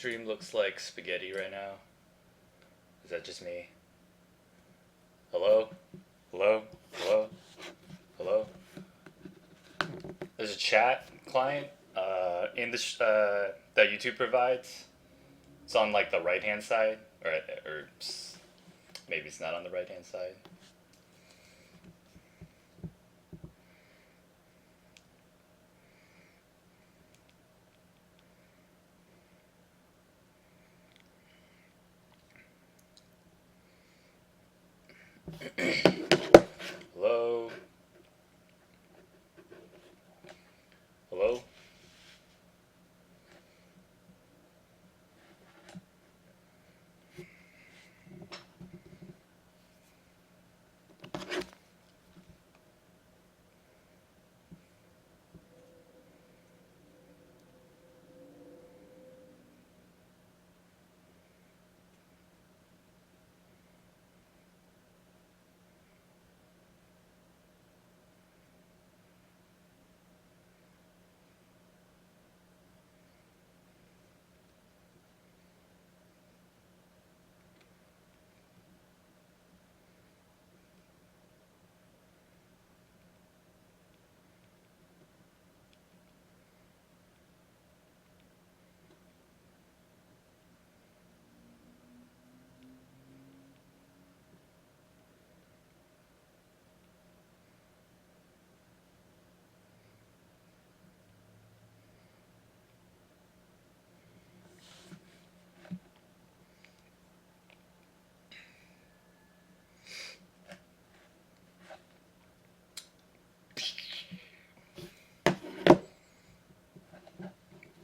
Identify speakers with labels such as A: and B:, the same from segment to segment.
A: stream looks like spaghetti right now. Is that just me? Hello? Hello? Hello? Hello? There's a chat client that YouTube provides. It's on like the right hand side, or maybe it's not on the right hand side. Hello? Hello?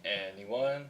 A: Anyone?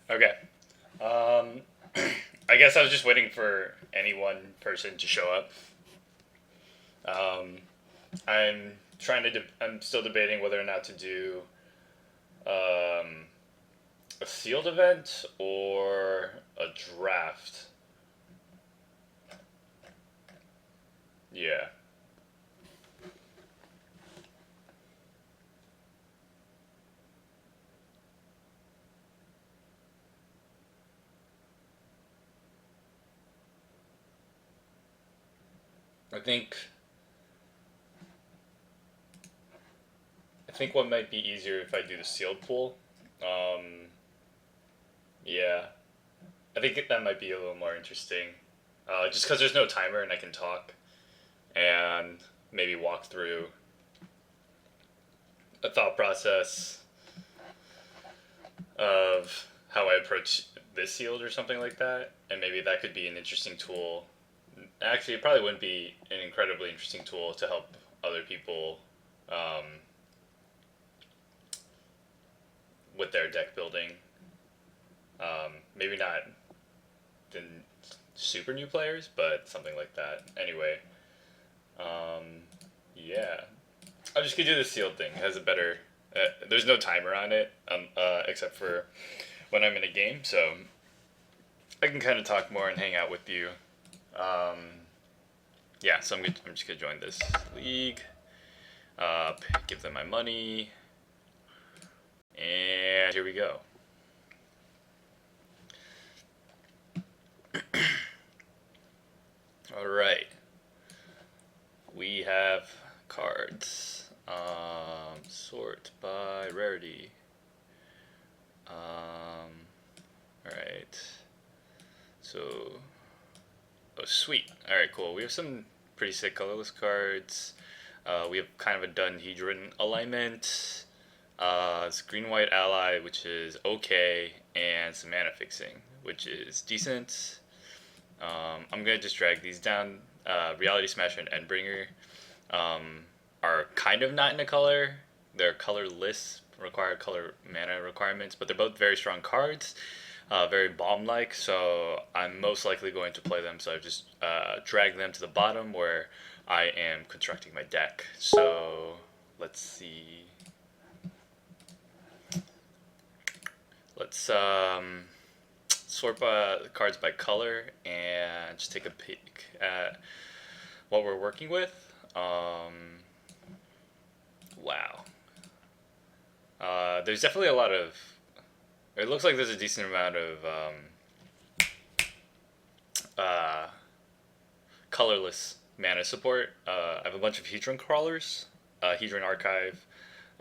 A: Okay. Um, I guess I was just waiting for any one person to show up. Um, I'm still debating whether or not to do um, a sealed event or a draft. Yeah. I think I think what might be easier if I do the sealed pool. Um, yeah, I think that might be a little more interesting. Just because there's no timer and I can talk and maybe walk through a thought process of how I approach this sealed or something like that, and maybe that could be an interesting tool. Actually, it probably wouldn't be an incredibly interesting tool to help other people um, with their deck building. Maybe not the super new players, but something like that. Anyway, um, yeah, I'm just gonna do the sealed thing. It has a better. There's no timer on it, except for when I'm in a game, so I can kind of talk more and hang out with you. Um, yeah, so I'm just gonna join this league. Give them my money, and here we go. All right, we have cards. Sort by rarity. All right. So, oh sweet. All right, cool. We have some pretty sick colorless cards. We have kind of a Dunhedron alignment. It's green white ally, which is okay, and some mana fixing, which is decent. I'm gonna just drag these down. Reality Smasher and Endbringer are kind of not in a color. They're colorless, require color mana requirements, but they're both very strong cards, very bomb-like. So I'm most likely going to play them. So I've just dragged them to the bottom where I am constructing my deck. So let's see. Let's sort the cards by color and just take a peek at what we're working with. Wow. There's definitely a lot of. It looks like there's a decent amount of uh, colorless mana support. I have a bunch of Hedron crawlers, Hedron Archive,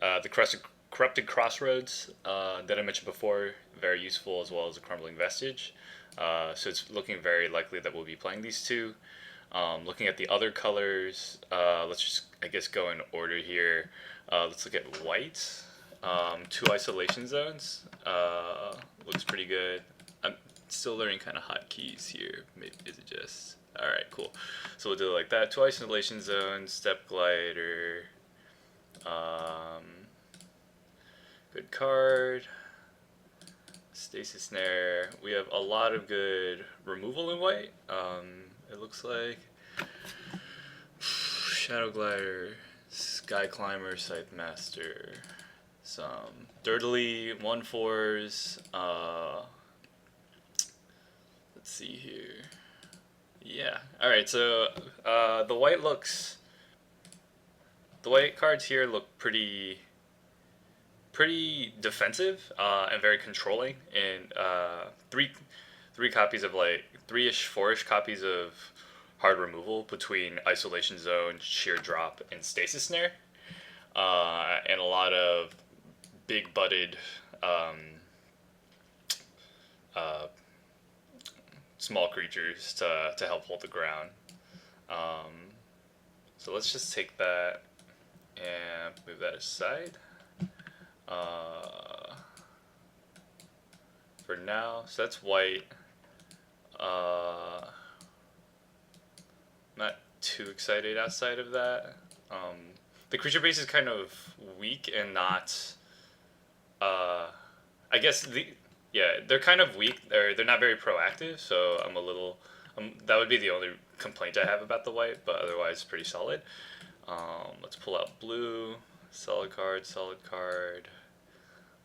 A: the Corrupted Crossroads that I mentioned before, very useful, as well as a Crumbling Vestige. So it's looking very likely that we'll be playing these two. Looking at the other colors, let's just, I guess, go in order here. Let's look at white. Two isolation zones. Looks pretty good. I'm still learning kind of hotkeys here. Maybe is it just all right? Cool. So we'll do it like that. Two isolation zones. Step glider. Um, good card. Stasis snare. We have a lot of good removal in white. It looks like Shadow Glider, Sky Climber, Scythe Master, some Dirtily 1/4s. Let's see here. Yeah. All right. So the white cards here look pretty defensive and very controlling. And three copies of like three-ish, four-ish copies of hard removal between Isolation Zone, Sheer Drop, and Stasis Snare, and a lot of big-butted uh, small creatures to help hold the ground. So let's just take that and move that aside. For now, so that's white. Not too excited outside of that. The creature base is kind of weak and not. I guess yeah, they're kind of weak. They're not very proactive, so I'm a little. That would be the only complaint I have about the white, but otherwise pretty solid. Let's pull out blue. Solid card, solid card.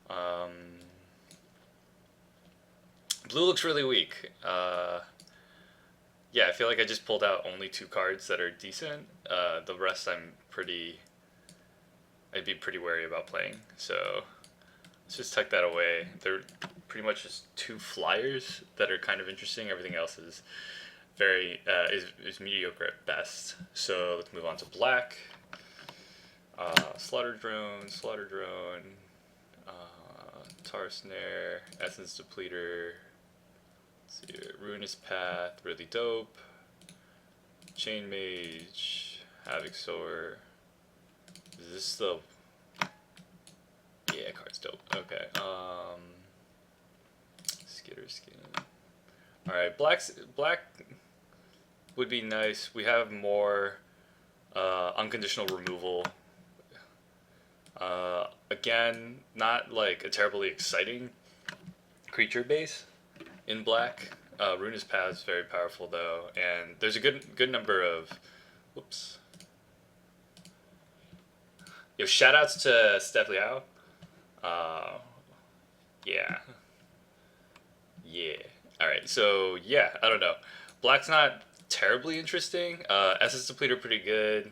A: Um, Blue looks really weak. Yeah, I feel like I just pulled out only two cards that are decent. The rest I'd be pretty wary about playing. So let's just tuck that away. They're pretty much just two flyers that are kind of interesting. Everything else is is mediocre at best. So let's move on to black. Slaughter drone, tar snare, essence depleter. Let's see here. Ruinous path, really dope. Chain mage, havoc sower. Is this the? Yeah, card's dope. Okay. Skitter skin. All right, black would be nice. We have more unconditional removal. Again, not like a terribly exciting creature base in black. Ruinous Path is very powerful though, and there's a good number of. Whoops. Yo, shoutouts to Steph Liao. Yeah. Yeah. All right. So yeah, I don't know. Black's not terribly interesting. Essence Depleter pretty good.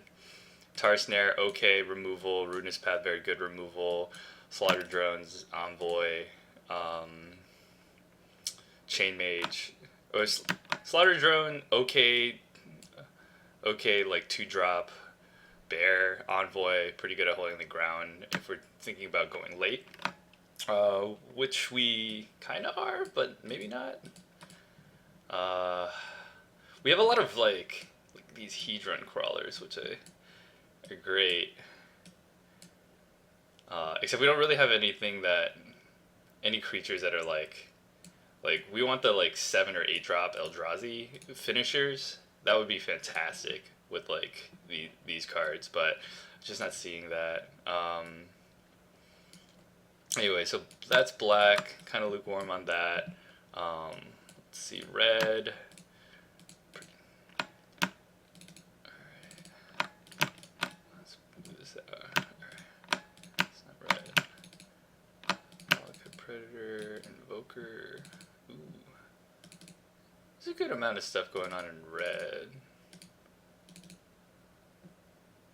A: Tar Snare okay removal. Ruinous Path very good removal. Slaughter Drones Envoy. Chain Mage. Or Slaughter Drone okay. Okay, like 2-drop. Bear Envoy pretty good at holding the ground if we're thinking about going late. Which we kind of are, but maybe not. We have a lot of like these Hedron crawlers, which are great. Except we don't really have any creatures that are like we want the like 7 or 8 drop Eldrazi finishers. That would be fantastic with like these cards, but just not seeing that. Anyway, so that's black. Kind of lukewarm on that. Let's see, red. Let's move this out. Alright. It's not red. Delicate Predator, Invoker. Ooh. There's a good amount of stuff going on in red.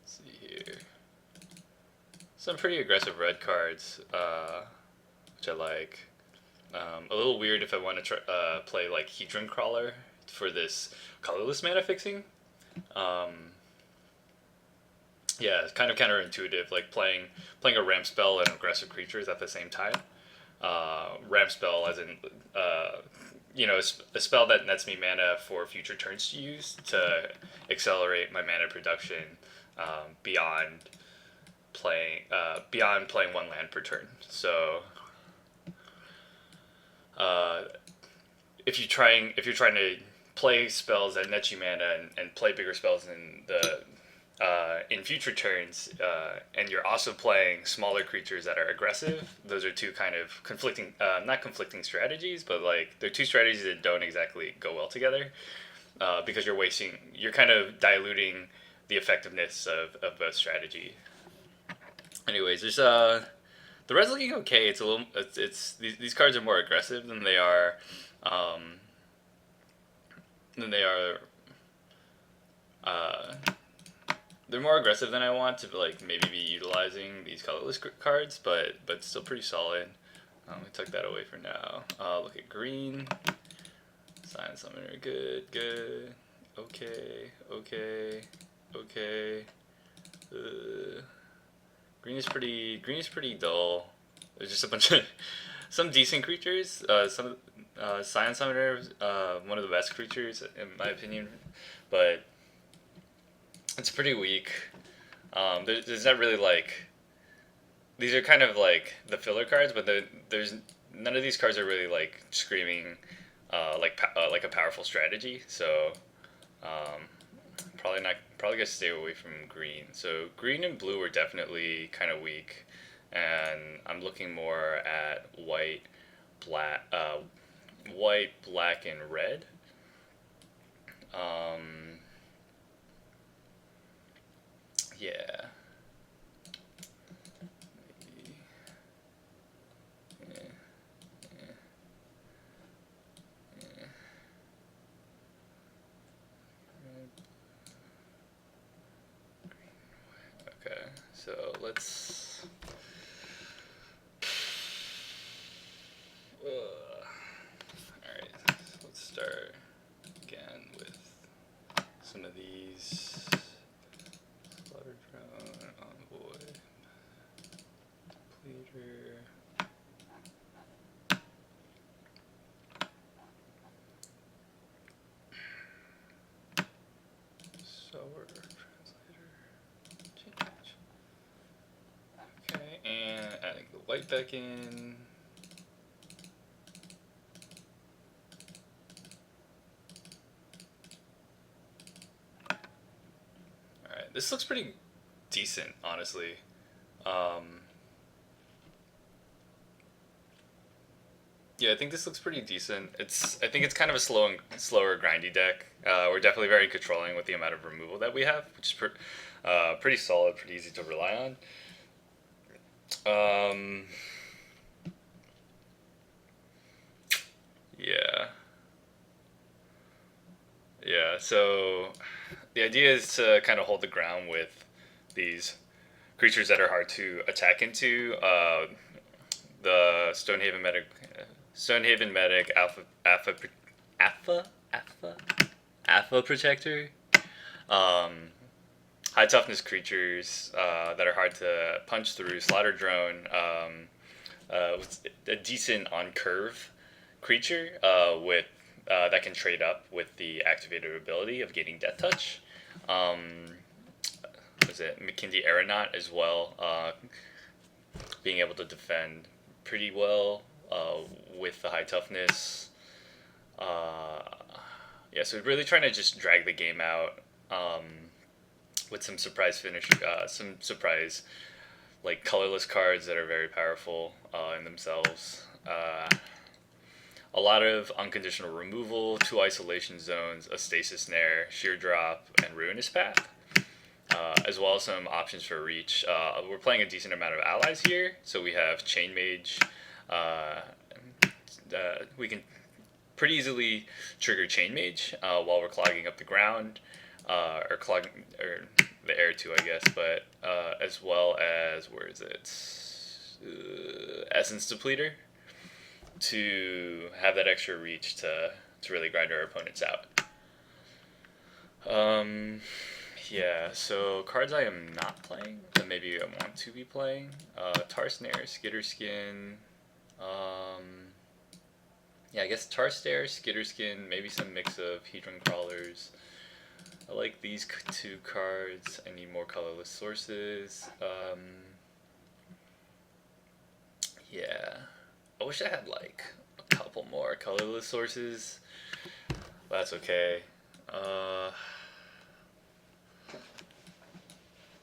A: Let's see here. Some pretty aggressive red cards, which I like. A little weird if I want to play like Hedron Crawler for this colorless mana fixing. Yeah, it's kind of counterintuitive, like playing a ramp spell and aggressive creatures at the same time. Ramp spell, as in, a spell that nets me mana for future turns to use to accelerate my mana production beyond playing one land per turn. So if you're trying to play spells that net you mana and play bigger spells in future turns, and you're also playing smaller creatures that are aggressive, those are two kind of conflicting, not conflicting strategies, but like they're two strategies that don't exactly go well together, because you're kind of diluting the effectiveness of both strategy. Anyways, there's the red's looking okay. These cards are more aggressive than they are than they are. They're more aggressive than I want to like maybe be utilizing these colorless cards, but still pretty solid. We took that away for now. Look at green. Silent Summoner, good. Okay. Green is pretty dull. There's just a bunch of some decent creatures. Silent Summoner, one of the best creatures in my opinion, but it's pretty weak. There's not really like, these are kind of like the filler cards, but there's none of these cards are really like screaming like a powerful strategy. So probably gonna stay away from green. So green and blue are definitely kind of weak, and I'm looking more at white. black, white, black, and red. Um, yeah. Maybe, yeah, yeah, yeah. Okay, so let's. Alright, let's start again with some of these. Slaughter drone, envoy, depleter. Sower, translator, change. Okay, and adding the white back in. Alright, this looks pretty decent, honestly. Um, yeah, I think this looks pretty decent. I think it's kind of a slower, grindy deck. We're definitely very controlling with the amount of removal that we have, which is pretty solid, pretty easy to rely on. Yeah, yeah. So the idea is to kind of hold the ground with these creatures that are hard to attack into. The Stonehaven Medic, Alpha, Alpha, Alpha Protector. Um, High toughness creatures that are hard to punch through. Slaughter Drone, with a decent on curve creature with that can trade up with the activated ability of getting Death Touch. Was it McKinsey Aeronaut as well? Being able to defend pretty well with the high toughness. Uh, yeah, so really trying to just drag the game out with some surprise finish, some surprise like colorless cards that are very powerful in themselves. A lot of unconditional removal, 2 isolation zones, a stasis snare, sheer drop, and ruinous path. As well as some options for reach. We're playing a decent amount of allies here, so we have Chain Mage. We can pretty easily trigger Chain Mage while we're clogging up the ground, or clogging or the air too, I guess. But as well as where is it? Essence Depleter to have that extra reach to really grind our opponents out. Yeah, so cards I am not playing that maybe I want to be playing. Tar Snare, Skitter Skin. Yeah, I guess Tar Snare, Skitter Skin, maybe some mix of Hedron Crawlers. I like these 2 cards. I need more colorless sources. Yeah. I wish I had like a couple more colorless sources. But that's okay. Let's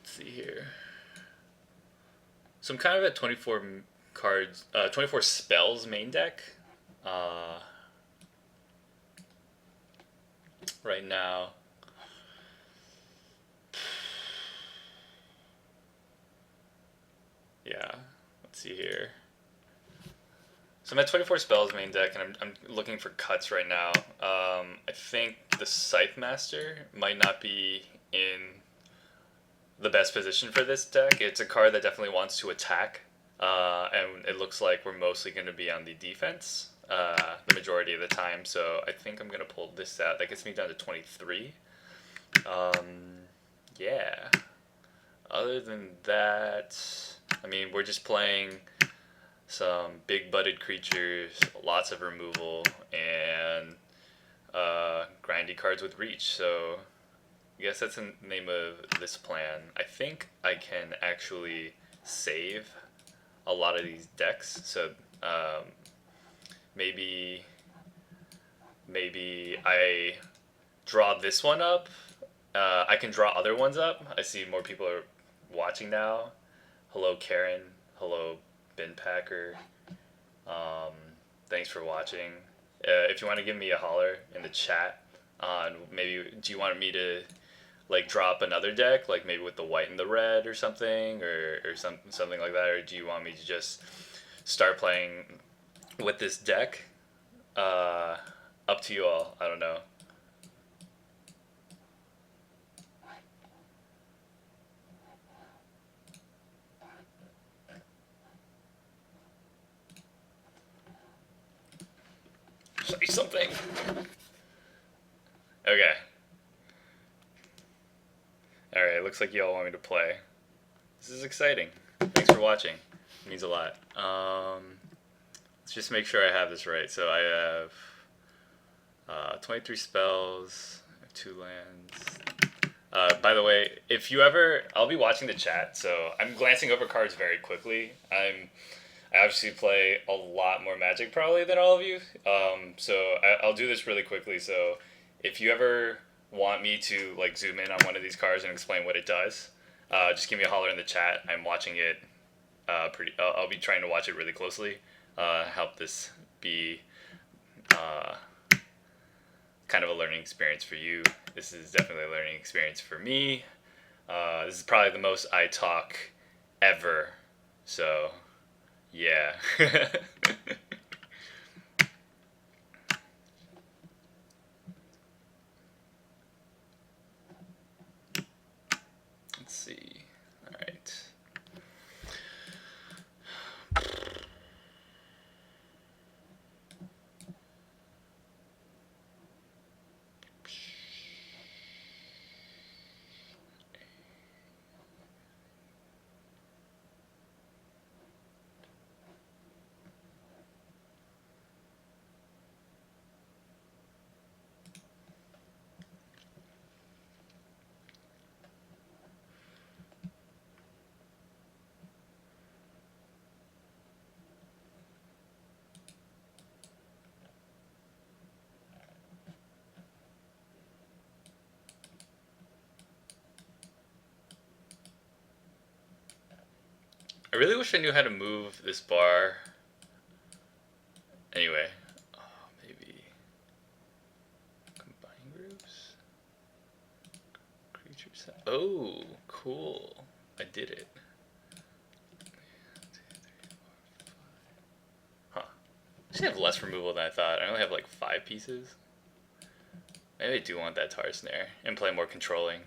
A: see here. So I'm kind of at 24 cards, 24 spells main deck. Right now. Yeah, let's see here. So I'm at 24 spells main deck, and I'm looking for cuts right now. I think the Scythe Master might not be in the best position for this deck. It's a card that definitely wants to attack, and it looks like we're mostly going to be on the defense the majority of the time. So I think I'm going to pull this out. That gets me down to 23. Yeah. Other than that, I mean, we're just playing some big butted creatures, lots of removal, and grindy cards with reach. So I guess that's the name of this plan. I think I can actually save a lot of these decks. So maybe I draw this one up. I can draw other ones up. I see more people are watching now. Hello, Karen. Hello, Ben Packer. Thanks for watching. If you want to give me a holler in the chat on maybe, do you want me to like drop another deck, like maybe with the white and the red or something, or something like that, or do you want me to just start playing with this deck? Up to you all. I don't know. Say something. Okay. Alright, looks like you all want me to play. This is exciting. Thanks for watching. It means a lot. Let's just make sure I have this right. So I have 23 spells, I have 2 lands. By the way, if you ever, I'll be watching the chat, so I'm glancing over cards very quickly. I obviously play a lot more Magic probably than all of you, so I'll do this really quickly. So if you ever want me to like zoom in on one of these cards and explain what it does, just give me a holler in the chat. I'm watching it I'll be trying to watch it really closely. Help this be kind of a learning experience for you. This is definitely a learning experience for me. This is probably the most I talk ever. So, yeah. Let's see. All right. I really wish I knew how to move this bar. Anyway, maybe combine groups, creatures. Oh, cool! I did it. Huh? I should have less removal than I thought. I only have like 5 pieces. Maybe I do want that tar snare and play more controlling.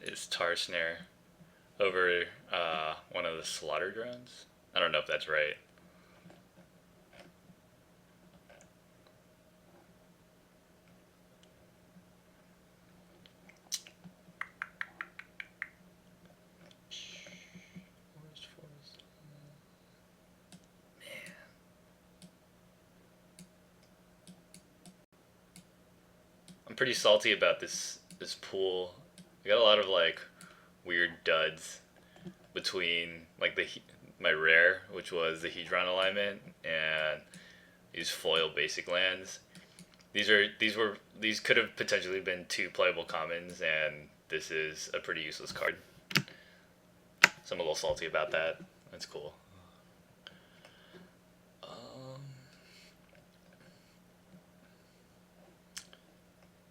A: Is tar snare over one of the slaughter drones? I don't know if that's right. I'm pretty salty about this pool. I got a lot of like weird duds between like my rare, which was the Hedron alignment, and these foil basic lands. These could have potentially been 2 playable commons, and this is a pretty useless card. So I'm a little salty about that. That's cool.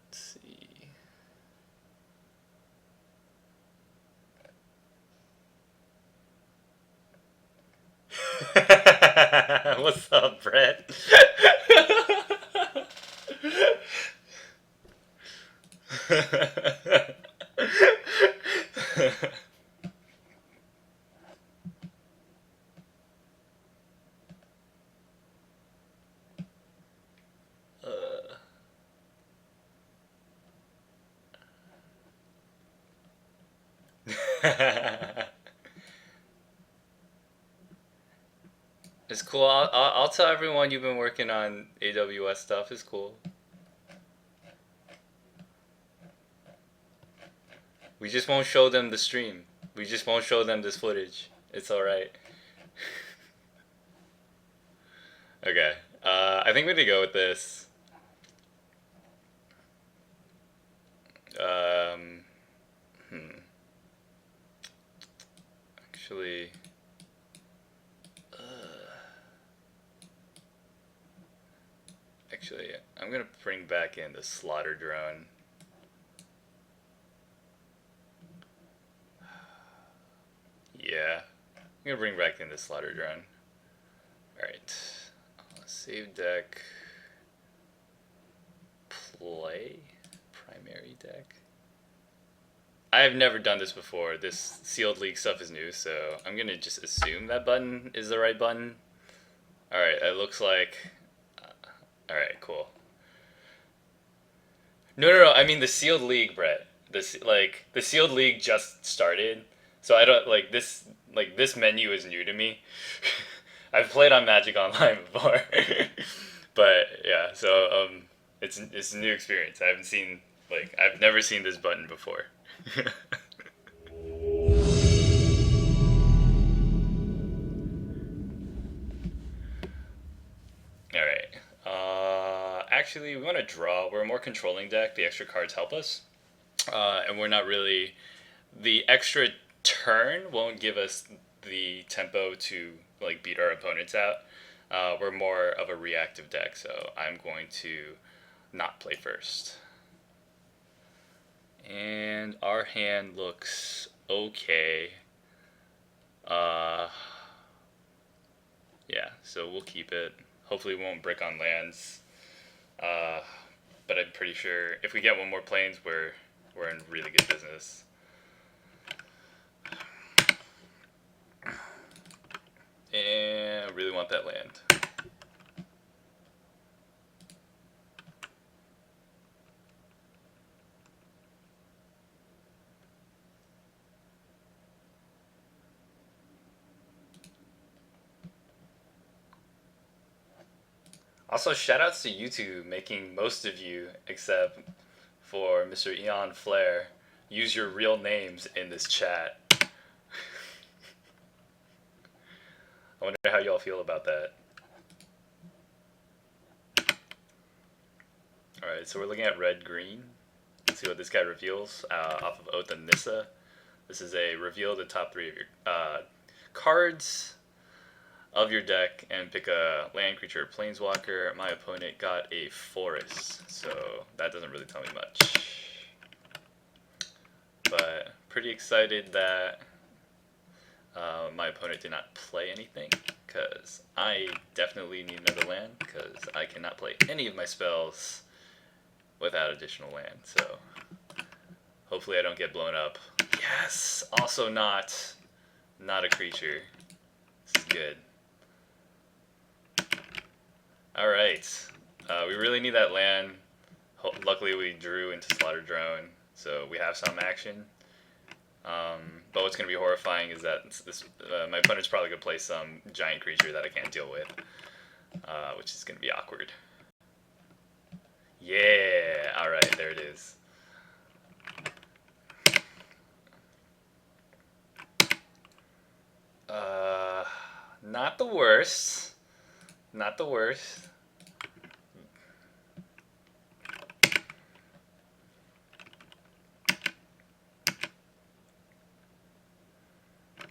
A: Let's see. What's up, Brett? It's cool. I'll tell everyone you've been working on AWS stuff. It's cool. We just won't show them the stream. We just won't show them this footage. It's alright. Okay. I think we're gonna go with this. Um, Actually, actually, I'm gonna bring back in the slaughter drone. Yeah, I'm gonna bring back in the slaughter drone. Alright. Save deck. Play. Primary deck. I have never done this before. This sealed league stuff is new, so I'm gonna just assume that button is the right button. Alright, it looks like... Alright, cool. No, I mean the sealed league, Brett. The sealed league just started, so I don't this menu is new to me. I've played on Magic Online before, but yeah, so it's a new experience. I've never seen this button before. All right. Actually, we want to draw. We're a more controlling deck. The extra cards help us, and we're not really. The extra turn won't give us the tempo to like beat our opponents out. We're more of a reactive deck, so I'm going to not play first. And our hand looks okay. Yeah, so we'll keep it. Hopefully we won't brick on lands. But I'm pretty sure if we get one more planes, we're in really good business. And I really want that land. Also, shoutouts to YouTube making most of you, except for Mr. Eon Flair, use your real names in this chat. I wonder how y'all feel about that. Alright, so we're looking at red-green. Let's see what this guy reveals off of Oath and Nissa. This is a reveal the top 3 of your cards of your deck and pick a land, creature, or planeswalker. My opponent got a forest, so that doesn't really tell me much. But pretty excited that my opponent did not play anything, because I definitely need another land, because I cannot play any of my spells without additional land, so hopefully I don't get blown up. Yes! Also not a creature. This is good. Alright. We really need that land. Luckily we drew into Slaughter Drone, so we have some action. But what's going to be horrifying is that my opponent's probably going to play some giant creature that I can't deal with, which is going to be awkward. Yeah! Alright, there it is. Not the worst. Not the worst.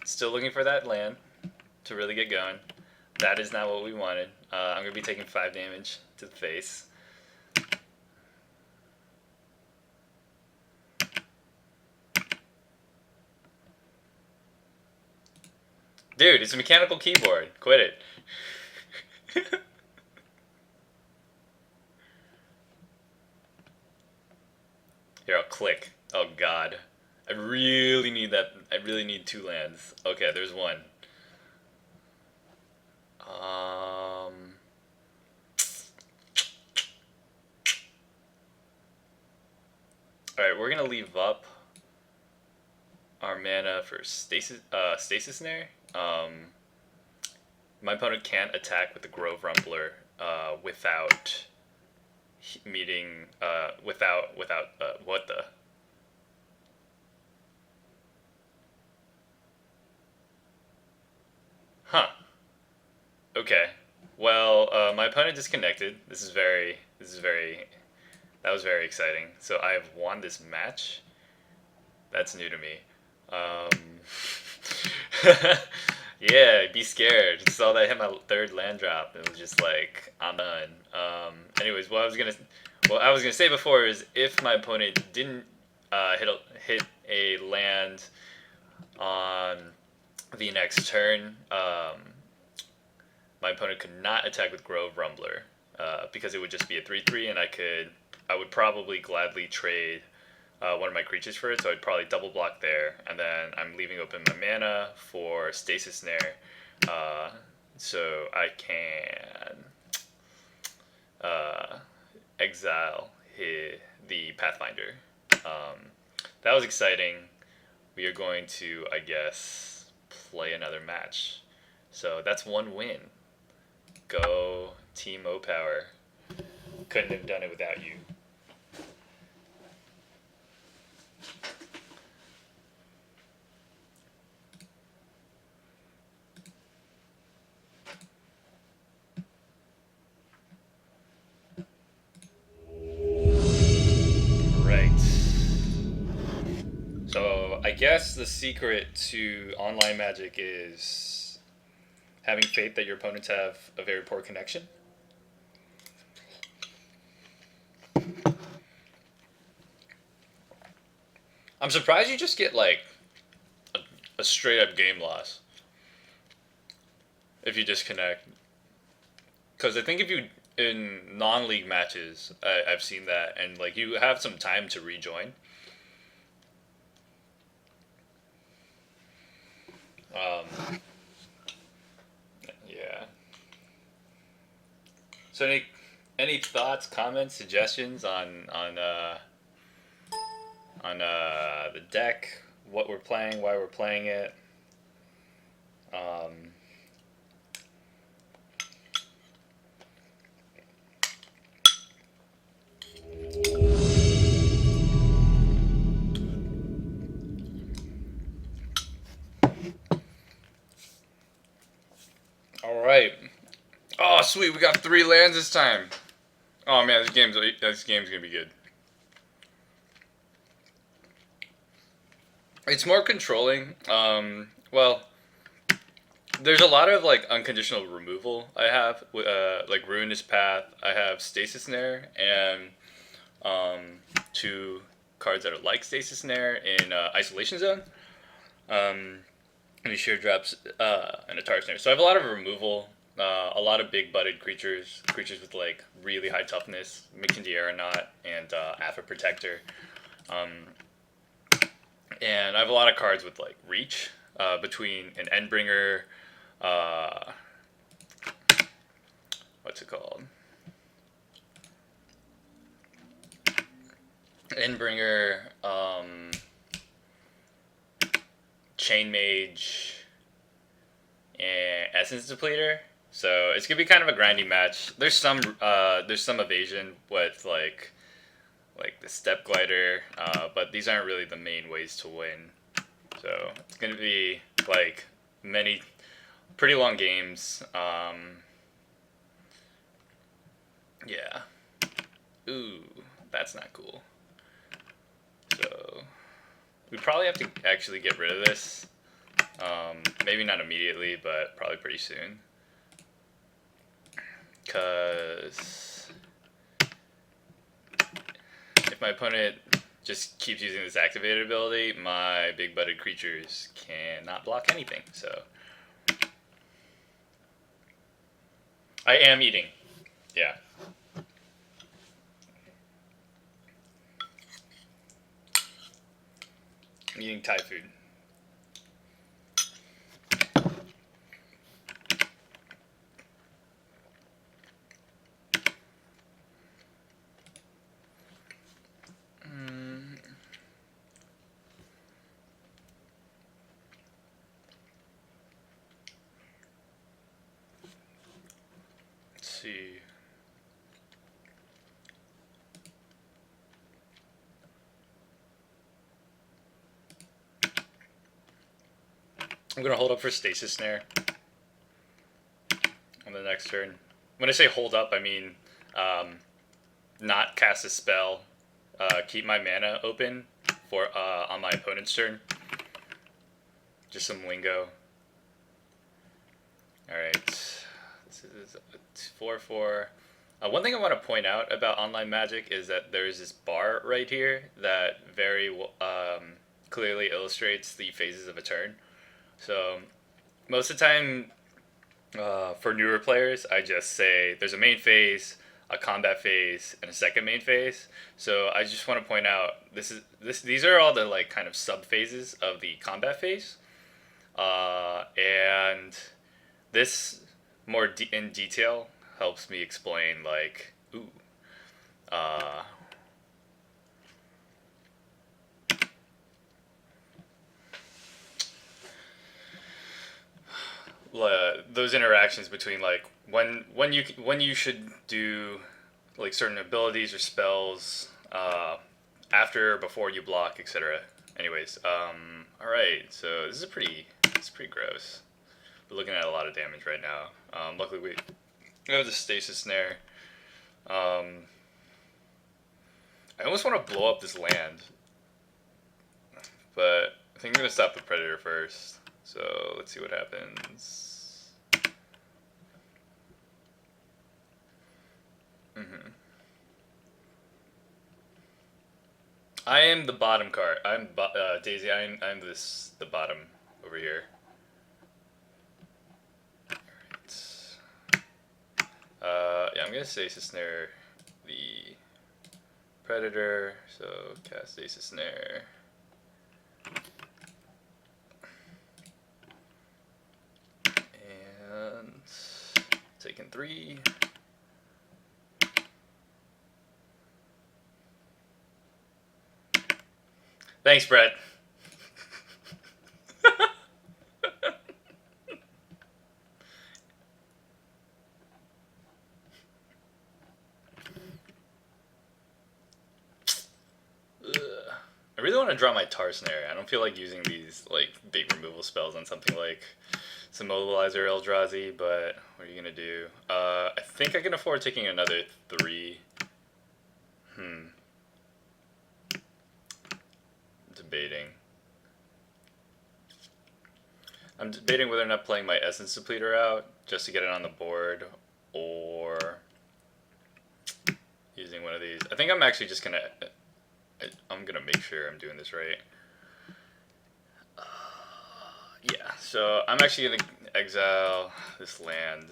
A: Still looking for that land to really get going. That is not what we wanted. I'm going to be taking 5 damage to the face. Dude, it's a mechanical keyboard. Quit it. Here, I'll click. Oh god. I really need that. I really need 2 lands. Okay, there's one. Alright, we're gonna leave up our mana for Stasis Snare. My opponent can't attack with the Grove Rumbler without meeting what the. Huh. Okay. Well, my opponent disconnected. That was very exciting. So I have won this match. That's new to me. Um, yeah, be scared. Just saw that I hit my third land drop. And it was just like, I'm done. Anyways, what I was gonna say before is if my opponent didn't hit a land on the next turn, my opponent could not attack with Grove Rumbler because it would just be a 3/3, and I would probably gladly trade one of my creatures for it, so I'd probably double block there, and then I'm leaving open my mana for Stasis Snare, so I can exile the Pathfinder. That was exciting. We are going to, I guess, play another match. So that's one win. Go Team O Power. Couldn't have done it without you. Right. So I guess the secret to online Magic is having faith that your opponents have a very poor connection. I'm surprised you just get like a straight up game loss if you disconnect. Because I think if you in non-league matches, I've seen that, and like you have some time to rejoin. Yeah. So any thoughts, comments, suggestions on the deck, what we're playing, why we're playing it? Um, all right. Oh, sweet, we got 3 lands this time. Oh man, this game's gonna be good. It's more controlling. Well, there's a lot of like unconditional removal. I have like Ruinous Path. I have Stasis Snare and two cards that are like Stasis Snare in Isolation Zone. And he sheer drops an Atar Snare. So I have a lot of removal. A lot of big butted creatures with like really high toughness, Mixing Aeronaut and Alpha Protector. Um, and I have a lot of cards with like reach between an Endbringer, what's it called? Endbringer, Chain Mage, and Essence Depleter. So it's gonna be kind of a grindy match. There's some evasion with like the Step Glider, but these aren't really the main ways to win. So it's gonna be like many pretty long games. Yeah. Ooh, that's not cool. So we probably have to actually get rid of this. Maybe not immediately, but probably pretty soon. Because if my opponent just keeps using this activated ability, my big butted creatures cannot block anything. So I am eating. Yeah. I'm eating Thai food. Let's see. I'm gonna hold up for Stasis Snare. the next turn. When I say hold up, I mean not cast a spell. Keep my mana open for on my opponent's turn. Just some lingo. Alright. This is a 4/4. One thing I want to point out about online Magic is that there's this bar right here that very clearly illustrates the phases of a turn. So most of the time, for newer players, I just say there's a main phase, a combat phase, and a second main phase. So I just want to point out these are all the like kind of sub phases of the combat phase, and this more in detail helps me explain like uh, those interactions between like when you should do like certain abilities or spells after or before you block, etc. Anyways, all right, so it's pretty gross. We're looking at a lot of damage right now. Luckily we have the stasis snare. I almost want to blow up this land, but I think I'm gonna stop the predator first. So let's see what happens. I am the bottom card. I'm Daisy. I'm the bottom over here. Alright. Yeah, I'm gonna stasis snare the predator. So cast stasis snare. And taking 3. Thanks, Brett. I really want to draw my tar snare. I don't feel like using these like big removal spells on something like some mobilizer Eldrazi, but what are you gonna do? I think I can afford taking another 3. Debating. I'm debating whether or not playing my Essence Depleter out just to get it on the board, or using one of these. I think I'm actually just gonna. I'm gonna make sure I'm doing this right. Yeah, so I'm actually gonna exile this land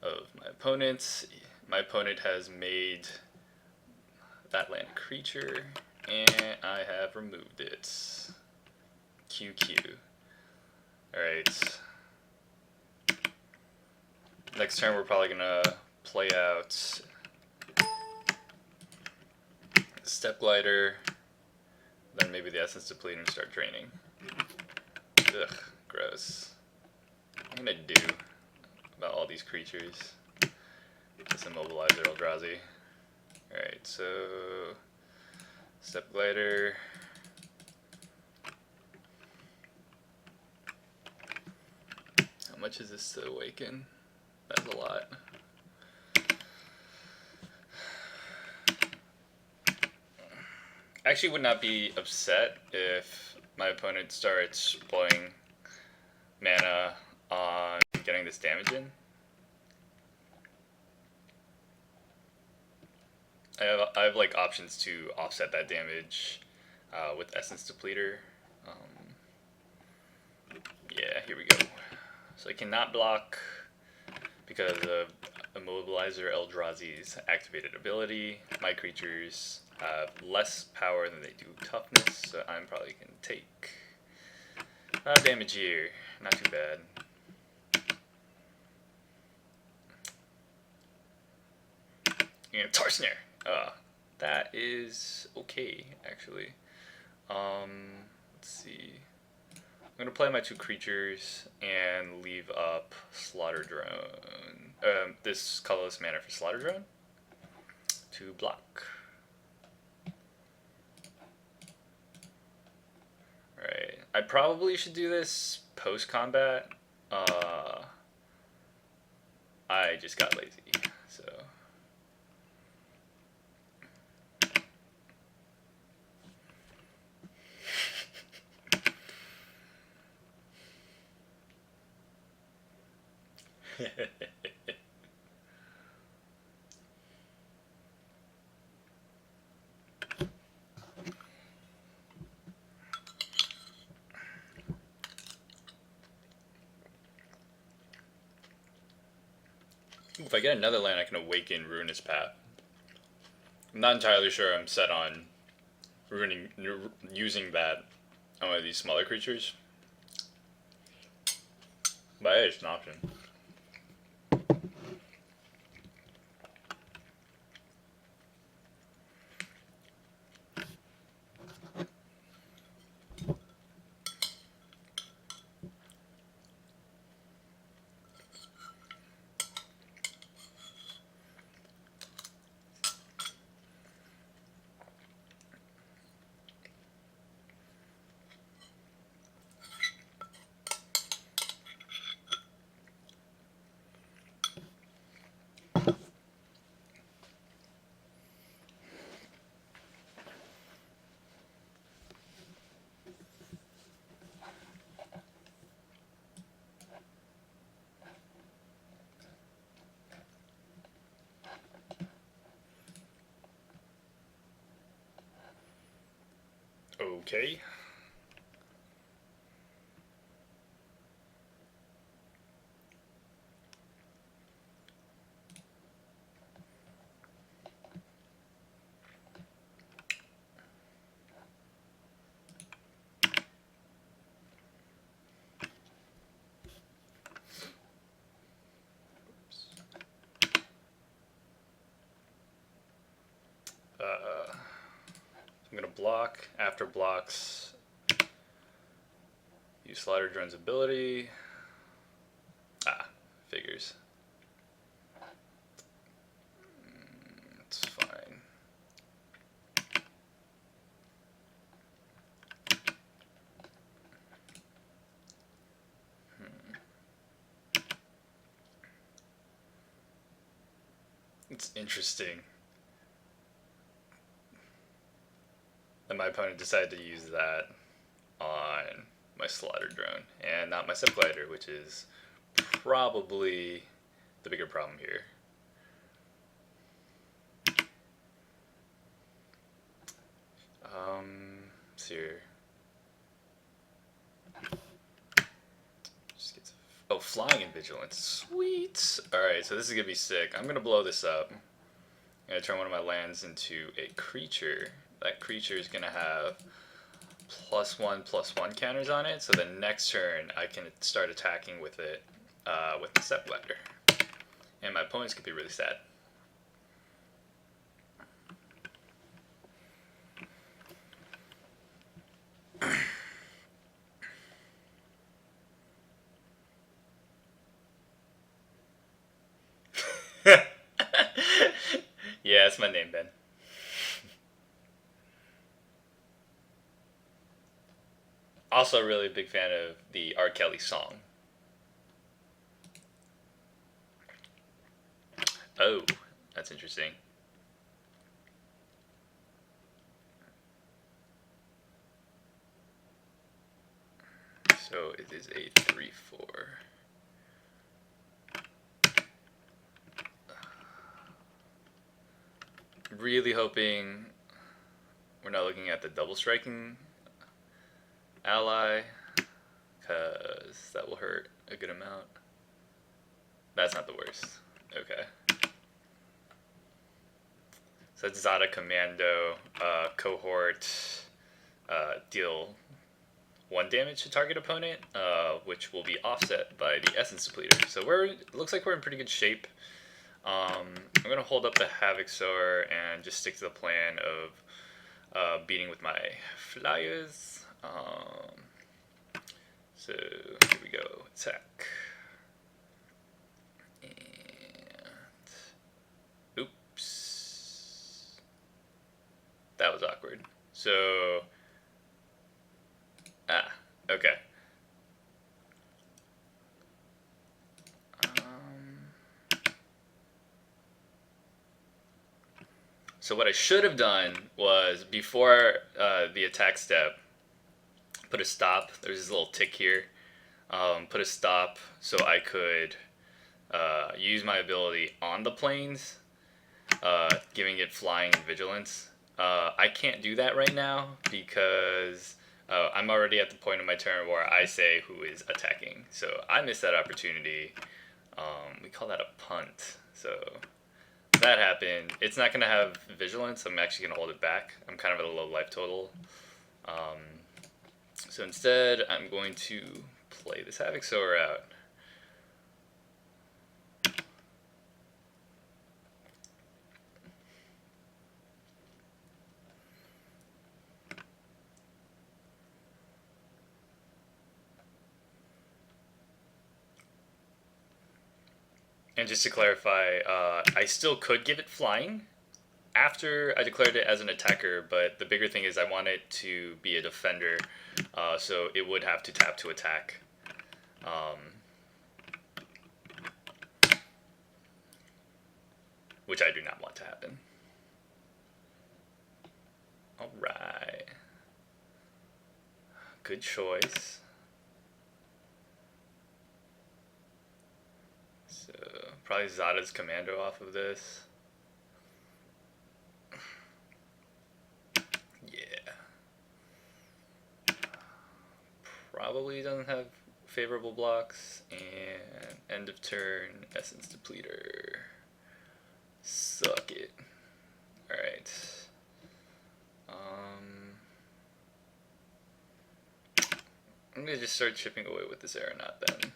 A: of my opponent's. My opponent has made that land a creature, and I have removed it. QQ. Alright. Next turn we're probably gonna play out Step Glider, then maybe the Essence Depleter and start draining. Ugh, gross. What am I gonna do about all these creatures? Just immobilizer Eldrazi. Alright, so Step Glider. How much is this to awaken? That's a lot. I actually would not be upset if my opponent starts blowing mana on getting this damage in. I have like options to offset that damage with Essence Depleter. Yeah, here we go. So I cannot block because of Immobilizer Eldrazi's activated ability. My creatures have less power than they do toughness, so I'm probably going to take damage here. Not too bad. And Tar Snare. That is okay, actually. Let's see. I'm going to play my 2 creatures and leave up Slaughter Drone. This colorless mana for Slaughter Drone to block. Alright, I probably should do this post-combat. I just got lazy, so. If I get another land, I can awaken Ruinous Path. I'm not entirely sure I'm set on using that on one of these smaller creatures. But hey, it's an option. Okay. I'm gonna block. After blocks, use Slider Drone's ability. Figures. It's fine. It's interesting that my opponent decided to use that on my Slaughter Drone and not my Subglider, which is probably the bigger problem here. Here. Just get oh, Flying and Vigilance. Sweet! Alright, so this is gonna be sick. I'm gonna blow this up. I'm gonna turn one of my lands into a creature. That creature is gonna have +1/+1 counters on it, so the next turn I can start attacking with it with the Subglider. And my opponents could be really sad. Yeah, that's my name, Ben. Also, really a big fan of the R. Kelly song. Oh, that's interesting. So it is a 3/4. Really hoping we're not looking at the double striking ally, because that will hurt a good amount. That's not the worst. Okay. So it's Zada Commando cohort, deal 1 damage to target opponent, which will be offset by the Essence Depleter. So it looks like we're in pretty good shape. I'm going to hold up the Havoc Sower and just stick to the plan of beating with my flyers. So here we go, attack. And oops. That was awkward. So, okay. So what I should have done was, before the attack step, put a stop. There's this little tick here. Put a stop so I could use my ability on the planes, giving it flying and vigilance. I can't do that right now because I'm already at the point of my turn where I say who is attacking. So I missed that opportunity. We call that a punt. So that happened. It's not going to have vigilance. I'm actually going to hold it back. I'm kind of at a low life total. So instead, I'm going to play this Havoc Sower out. And just to clarify, I still could give it flying after I declared it as an attacker, but the bigger thing is I want it to be a defender, so it would have to tap to attack. Which I do not want to happen. Alright. Good choice. So, probably Zada's Commando off of this. Yeah. Probably doesn't have favorable blocks. And end of turn, Essence Depleter. Suck it. Alright. I'm gonna just start chipping away with this Aeronaut then.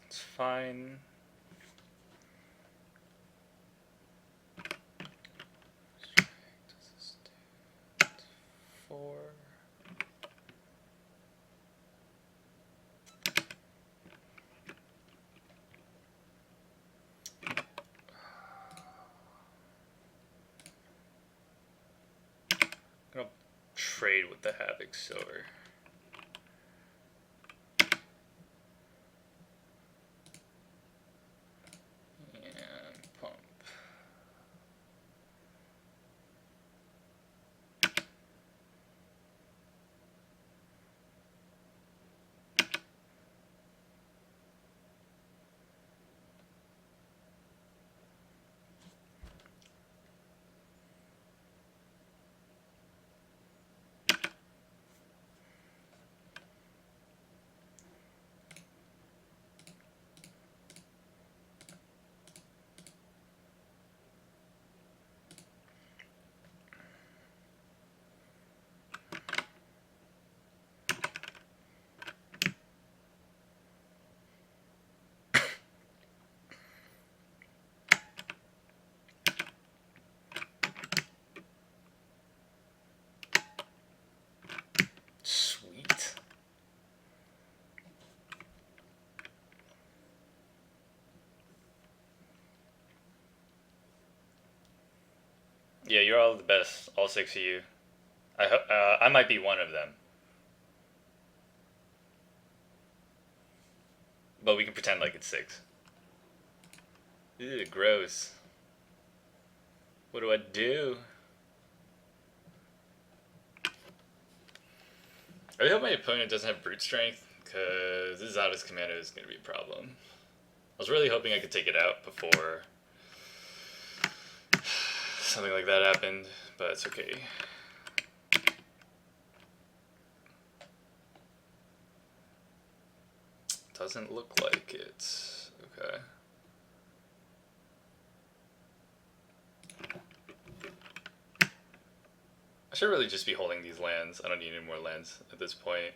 A: It's fine. Four. I'm gonna trade with the Havoc Sower. And pump. Sweet. Yeah, you're all the best, all six of you. I might be one of them, but we can pretend like it's six. Ew, gross. What do I do? I really hope my opponent doesn't have brute strength, because this Zada's Commando is going to be a problem. I was really hoping I could take it out before something like that happened, but it's okay. Doesn't look like it. Okay. should really just be holding these lands. I don't need any more lands at this point.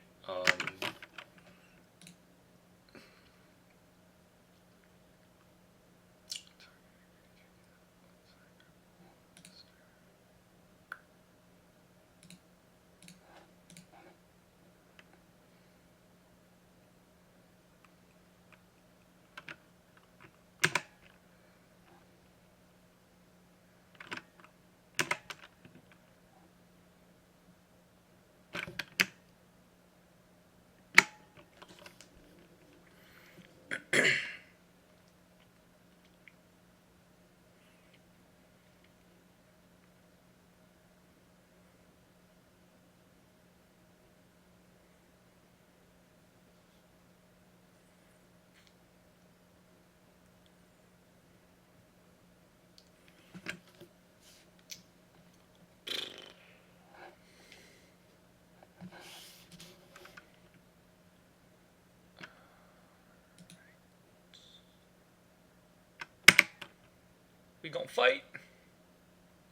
A: We gonna fight?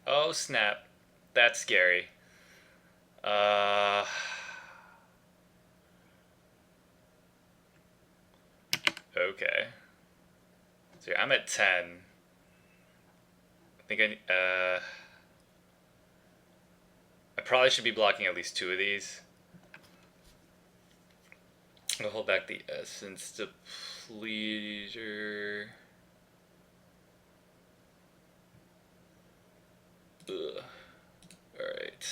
A: Oh snap. That's scary. Okay. So yeah, I'm at 10. I think I probably should be blocking at least 2 of these. I'm gonna hold back the Essence Depleter. Ugh. Alright.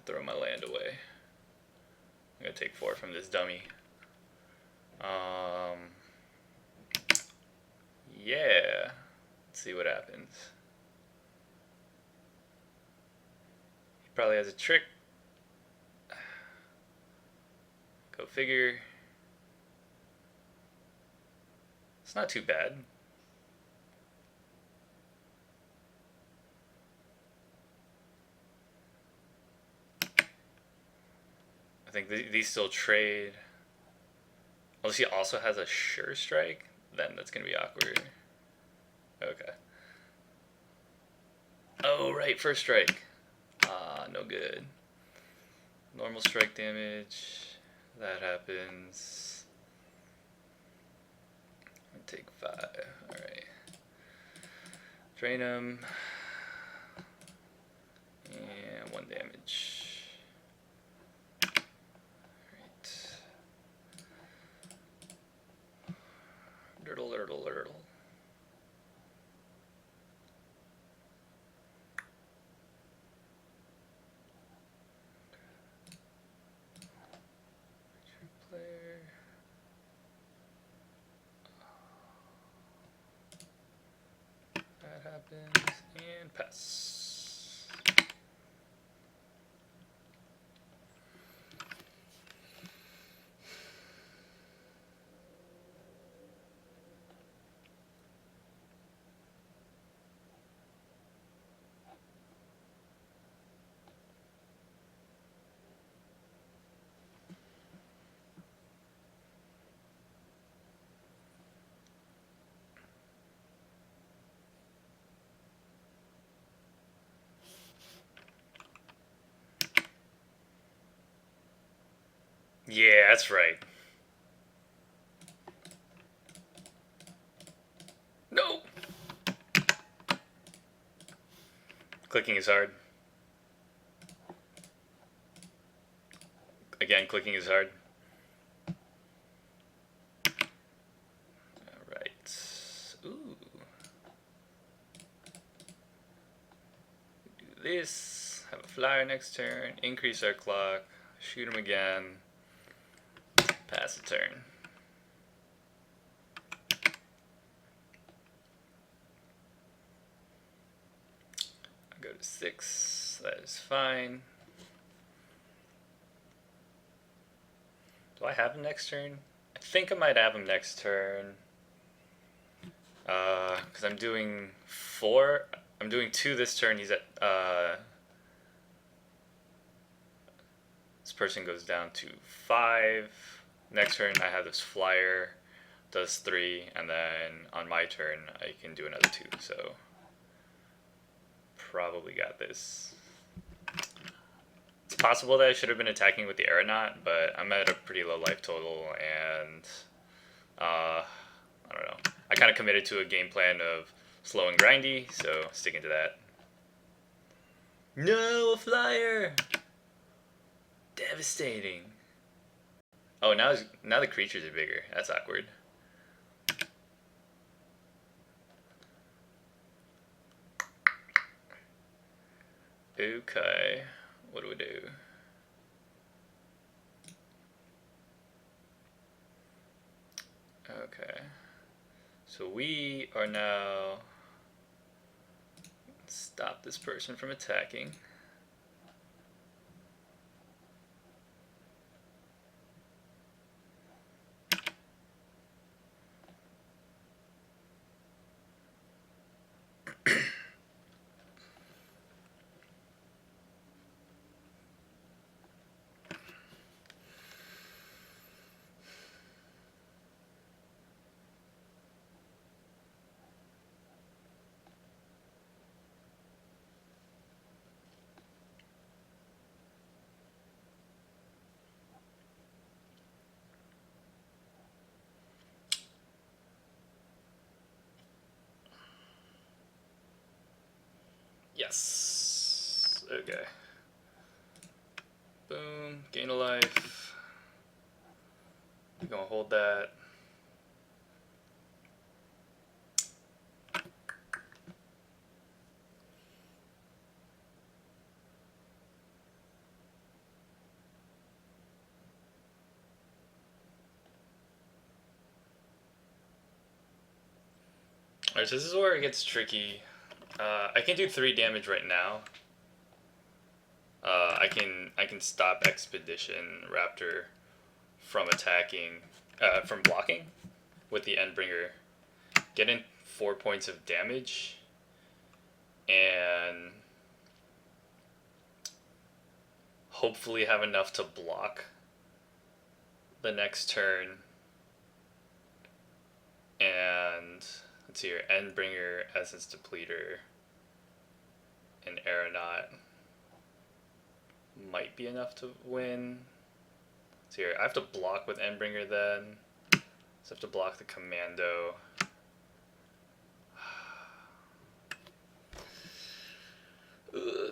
A: Throw my land away. I'm gonna take 4 from this dummy. Yeah. Let's see what happens. He probably has a trick. Go figure. It's not too bad. I think these still trade. Unless he also has a sure strike, then that's gonna be awkward. Okay. Oh right, first strike. Ah, no good. Normal strike damage. That happens. I take 5. Alright. Drain him. And 1 damage. Alright. Dirtle, dirtle, dirtle. Happens and pass. Yeah, that's right. No! Clicking is hard. Again, clicking is hard. Alright. Ooh. Do this. Have a flyer next turn. Increase our clock. Shoot him again. Pass a turn. I go to 6. That is fine. Do I have him next turn? I think I might have him next turn. Because I'm doing 4. I'm doing 2 this turn. He's at... this person goes down to 5. Next turn I have this flyer, does 3, and then on my turn I can do another 2, so probably got this. It's possible that I should have been attacking with the aeronaut, but I'm at a pretty low life total, and I don't know. I kind of committed to a game plan of slow and grindy, so sticking to that. No, a flyer! Devastating. Oh, now the creatures are bigger. That's awkward. Okay, what do we do? Okay, so we are now stop this person from attacking. Yes. Okay. Boom. Gain a life. We're gonna hold that. Alright, so this is where it gets tricky. I can do 3 damage right now. I can stop Expedition Raptor from attacking, from blocking with the Endbringer. Get in 4 points of damage, and hopefully have enough to block the next turn. And let's see here, Endbringer, Essence Depleter, and Aeronaut might be enough to win. So here, I have to block with Endbringer then. So I have to block the Commando.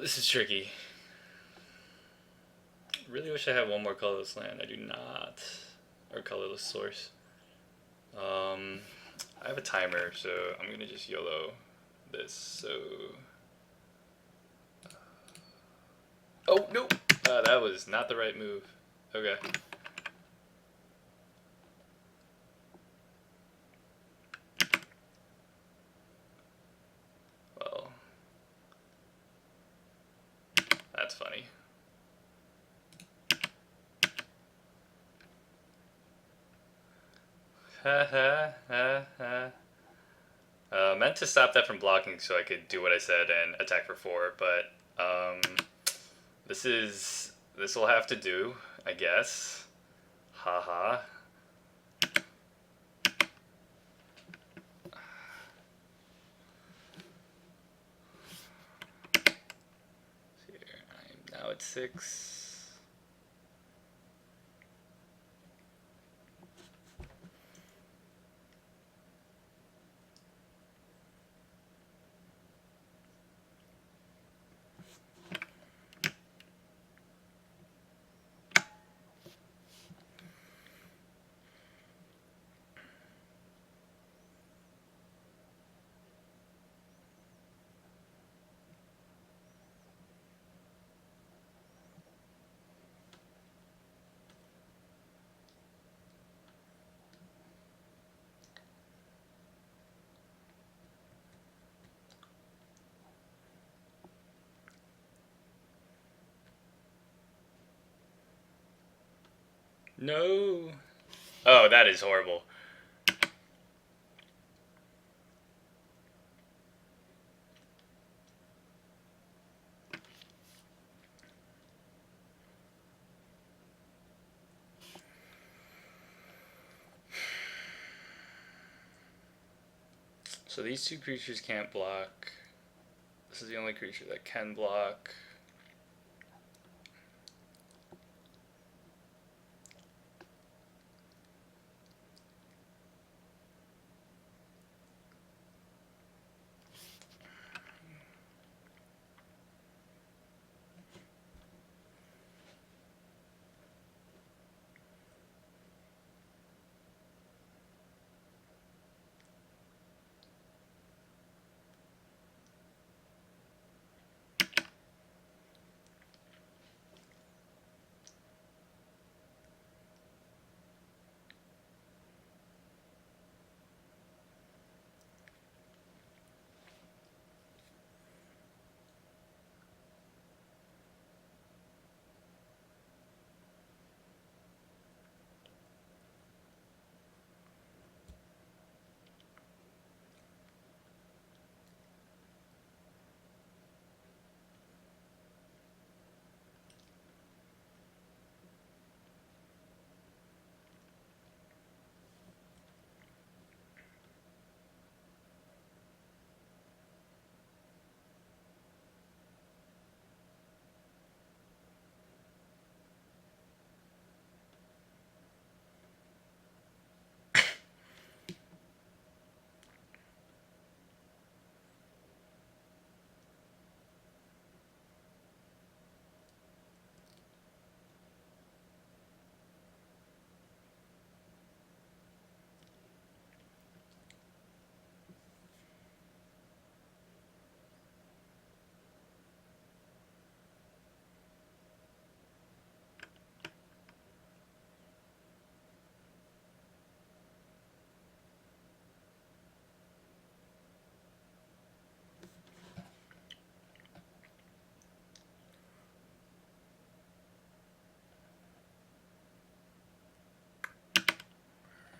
A: This is tricky. Really wish I had one more colorless land. I do not. Or colorless source. I have a timer, so I'm gonna just YOLO this. So, oh no, that was not the right move. Okay. Well, that's funny. Ha ha ha ha. Meant to stop that from blocking so I could do what I said and attack for 4, but this will have to do, I guess. Haha. Here, I'm now at 6. No. Oh, that is horrible. So these 2 creatures can't block This is the only creature that can block.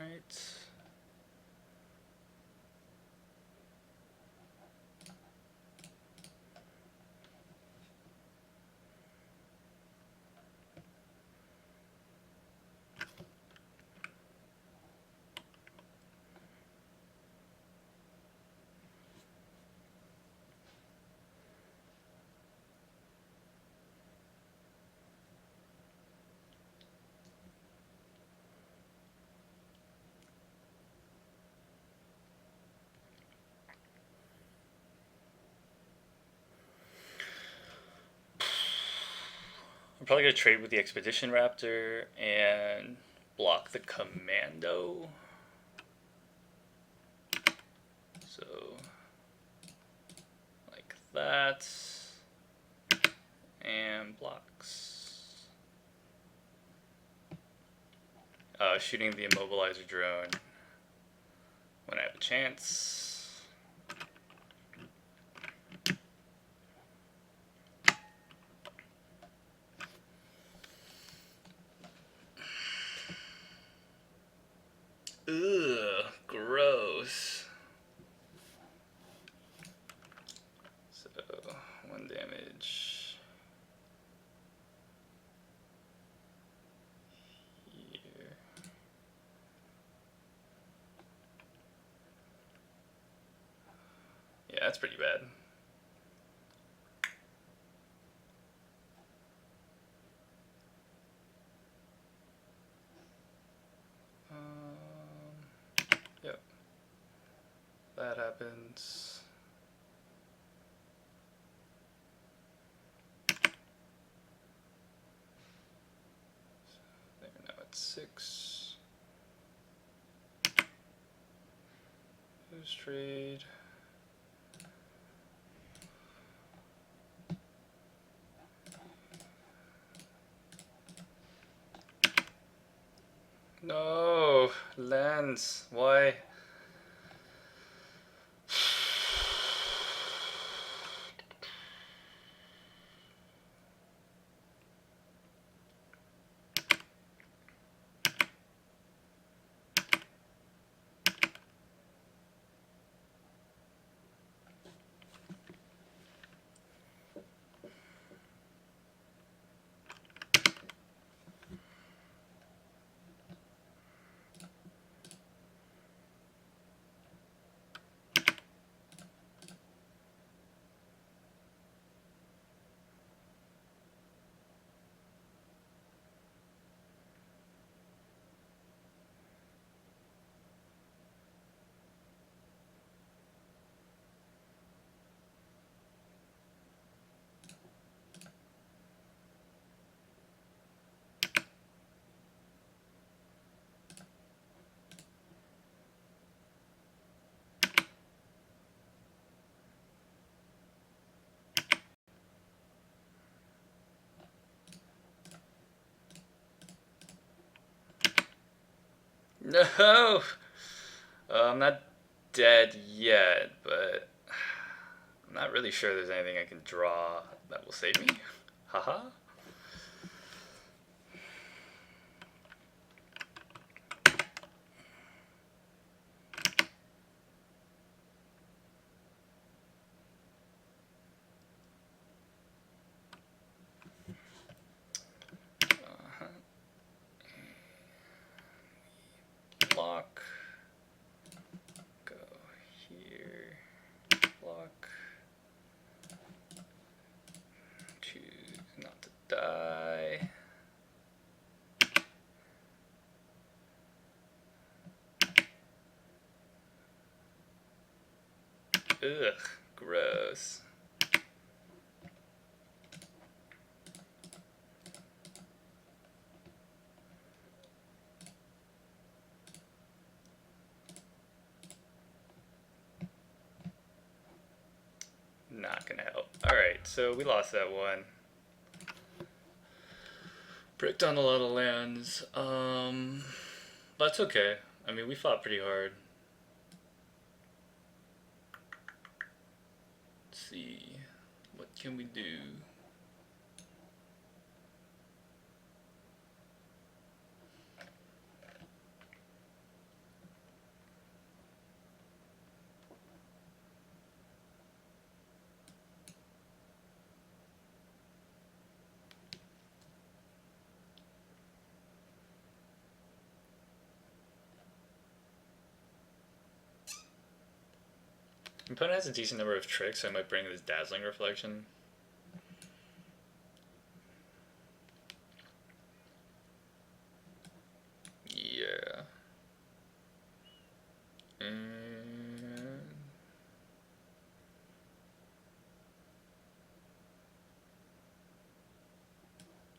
A: Right. I'm probably gonna trade with the Expedition Raptor and block the Commando. So, like that. And blocks. Shooting the Immobilizer drone when I have a chance. Ugh, gross. So, 1 damage. Here. Yeah, that's pretty bad. Yep. That happens. They're now at 6. Lose trade. No, lens. Why? No! I'm not dead yet, but I'm not really sure there's anything I can draw that will save me. Haha. Block. Go here. Block. Choose not to die. Ugh, gross. Not gonna help. Alright, so we lost that one. Bricked on a lot of lands. That's okay. I mean, we fought pretty hard. Let's see. What can we do? My opponent has a decent number of tricks, so I might bring this Dazzling Reflection. Yeah. And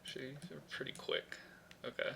A: actually, they're pretty quick. Okay.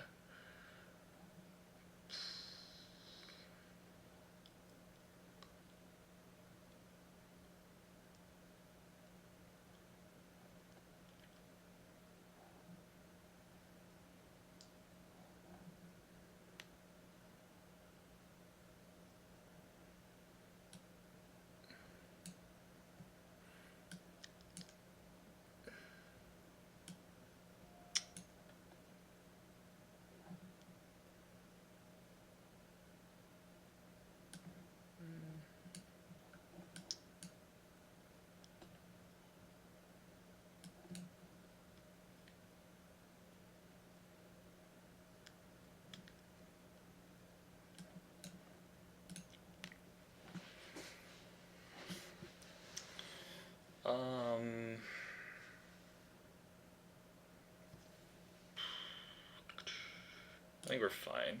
A: I think we're fine.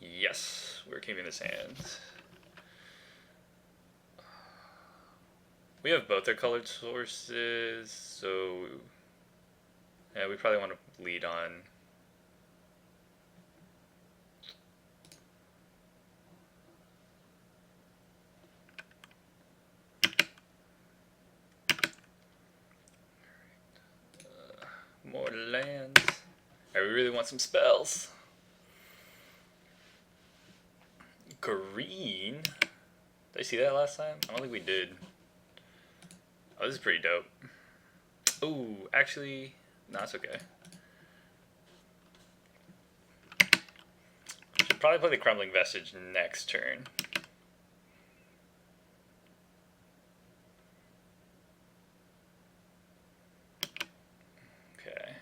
A: Yes, we're keeping this hand. We have both our colored sources, so yeah, we probably want to lead on. More lands. Alright, we really want some spells. Green? Did I see that last time? I don't think we did. Oh, this is pretty dope. Ooh, actually, no, it's okay. Should probably play the Crumbling Vestige next turn. Okay.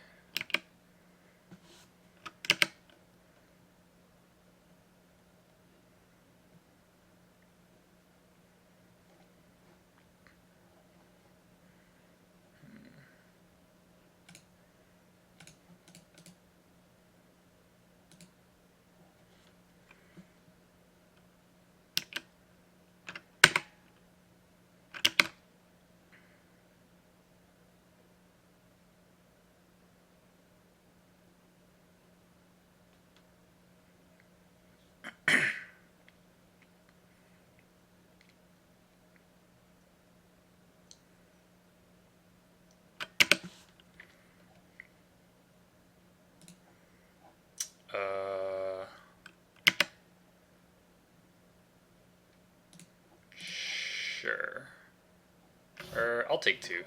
A: I'll take 2.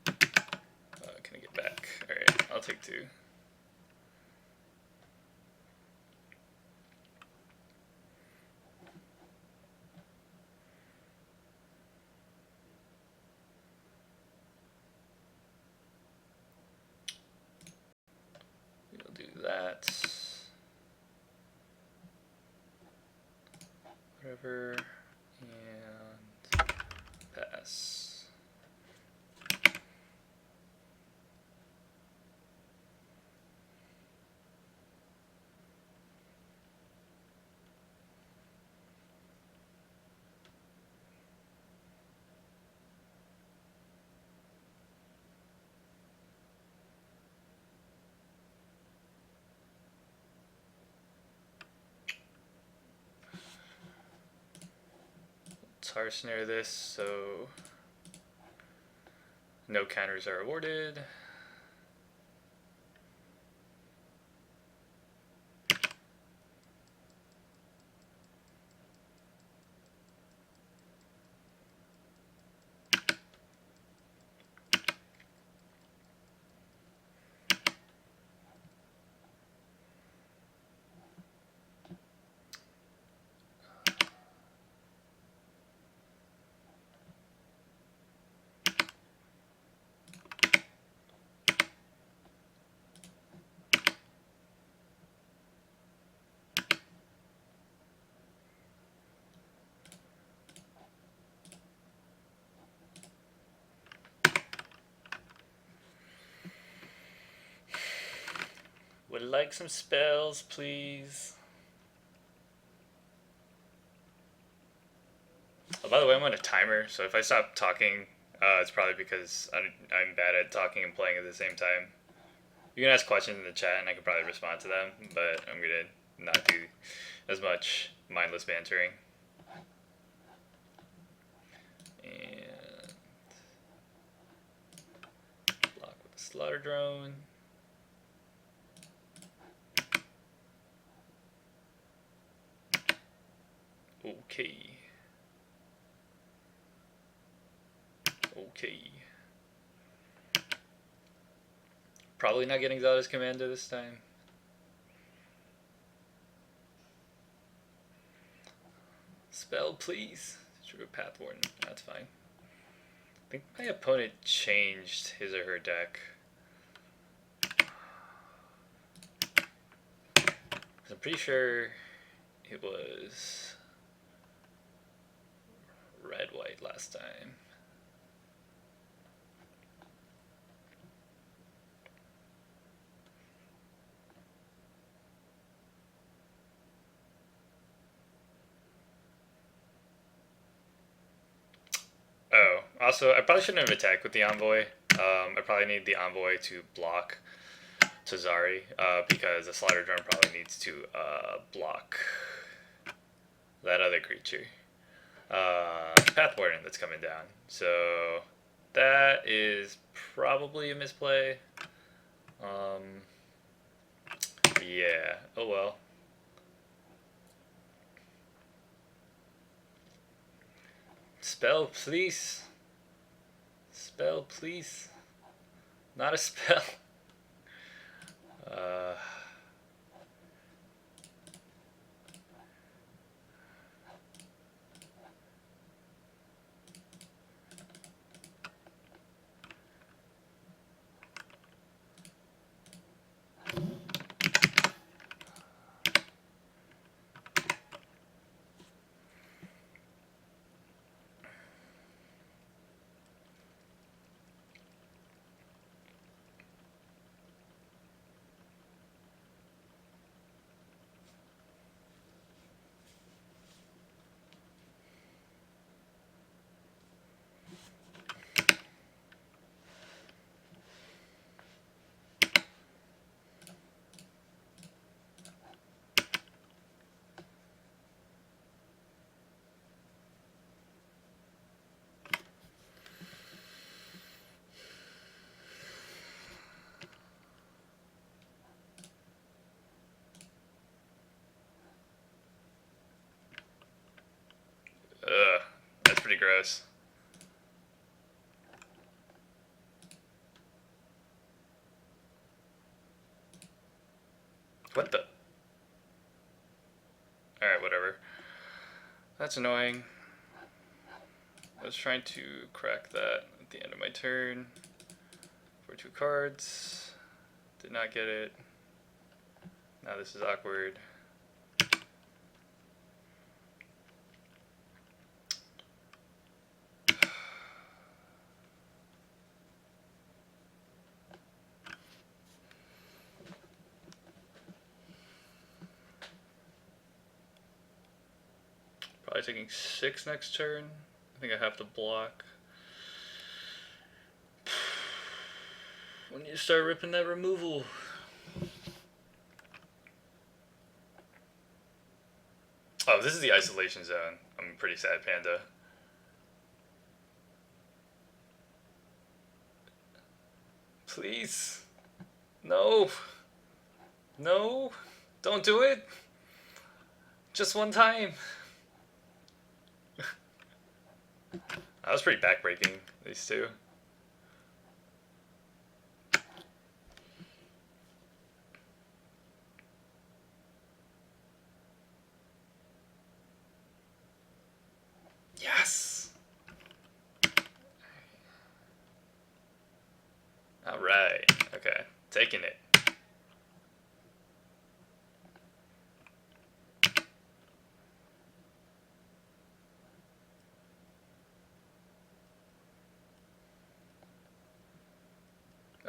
A: Can I get back? Alright, I'll take 2. We'll do that. Whatever. And pass. Tar snare this so no counters are awarded. Would like some spells, please. Oh, by the way, I'm on a timer, so if I stop talking, it's probably because I'm bad at talking and playing at the same time. You can ask questions in the chat, and I can probably respond to them, but I'm gonna not do as much mindless bantering. And block with the slaughter drone. Okay. Okay. Probably not getting Zelda's Commander this time. Spell, please. True Path Warden. That's fine. I think my opponent changed his or her deck. I'm pretty sure it was red-white last time. Oh, also, I probably shouldn't have attacked with the Envoy. I probably need the Envoy to block Tazari, because the Slaughter Drone probably needs to block that other creature. Path Warden that's coming down. So that is probably a misplay. Yeah, oh well. Spell, please. Spell, please. Not a spell. Ugh, that's pretty gross. What the? Alright, whatever. That's annoying. I was trying to crack that at the end of my turn for 2 cards. Did not get it. Now this is awkward. Probably taking 6 next turn. I think I have to block. When you start ripping that removal. Oh, this is the isolation zone. I'm a pretty sad panda. Please. No. No. Don't do it. Just one time. That was pretty backbreaking, these two. Yes! Alright, okay, taking it.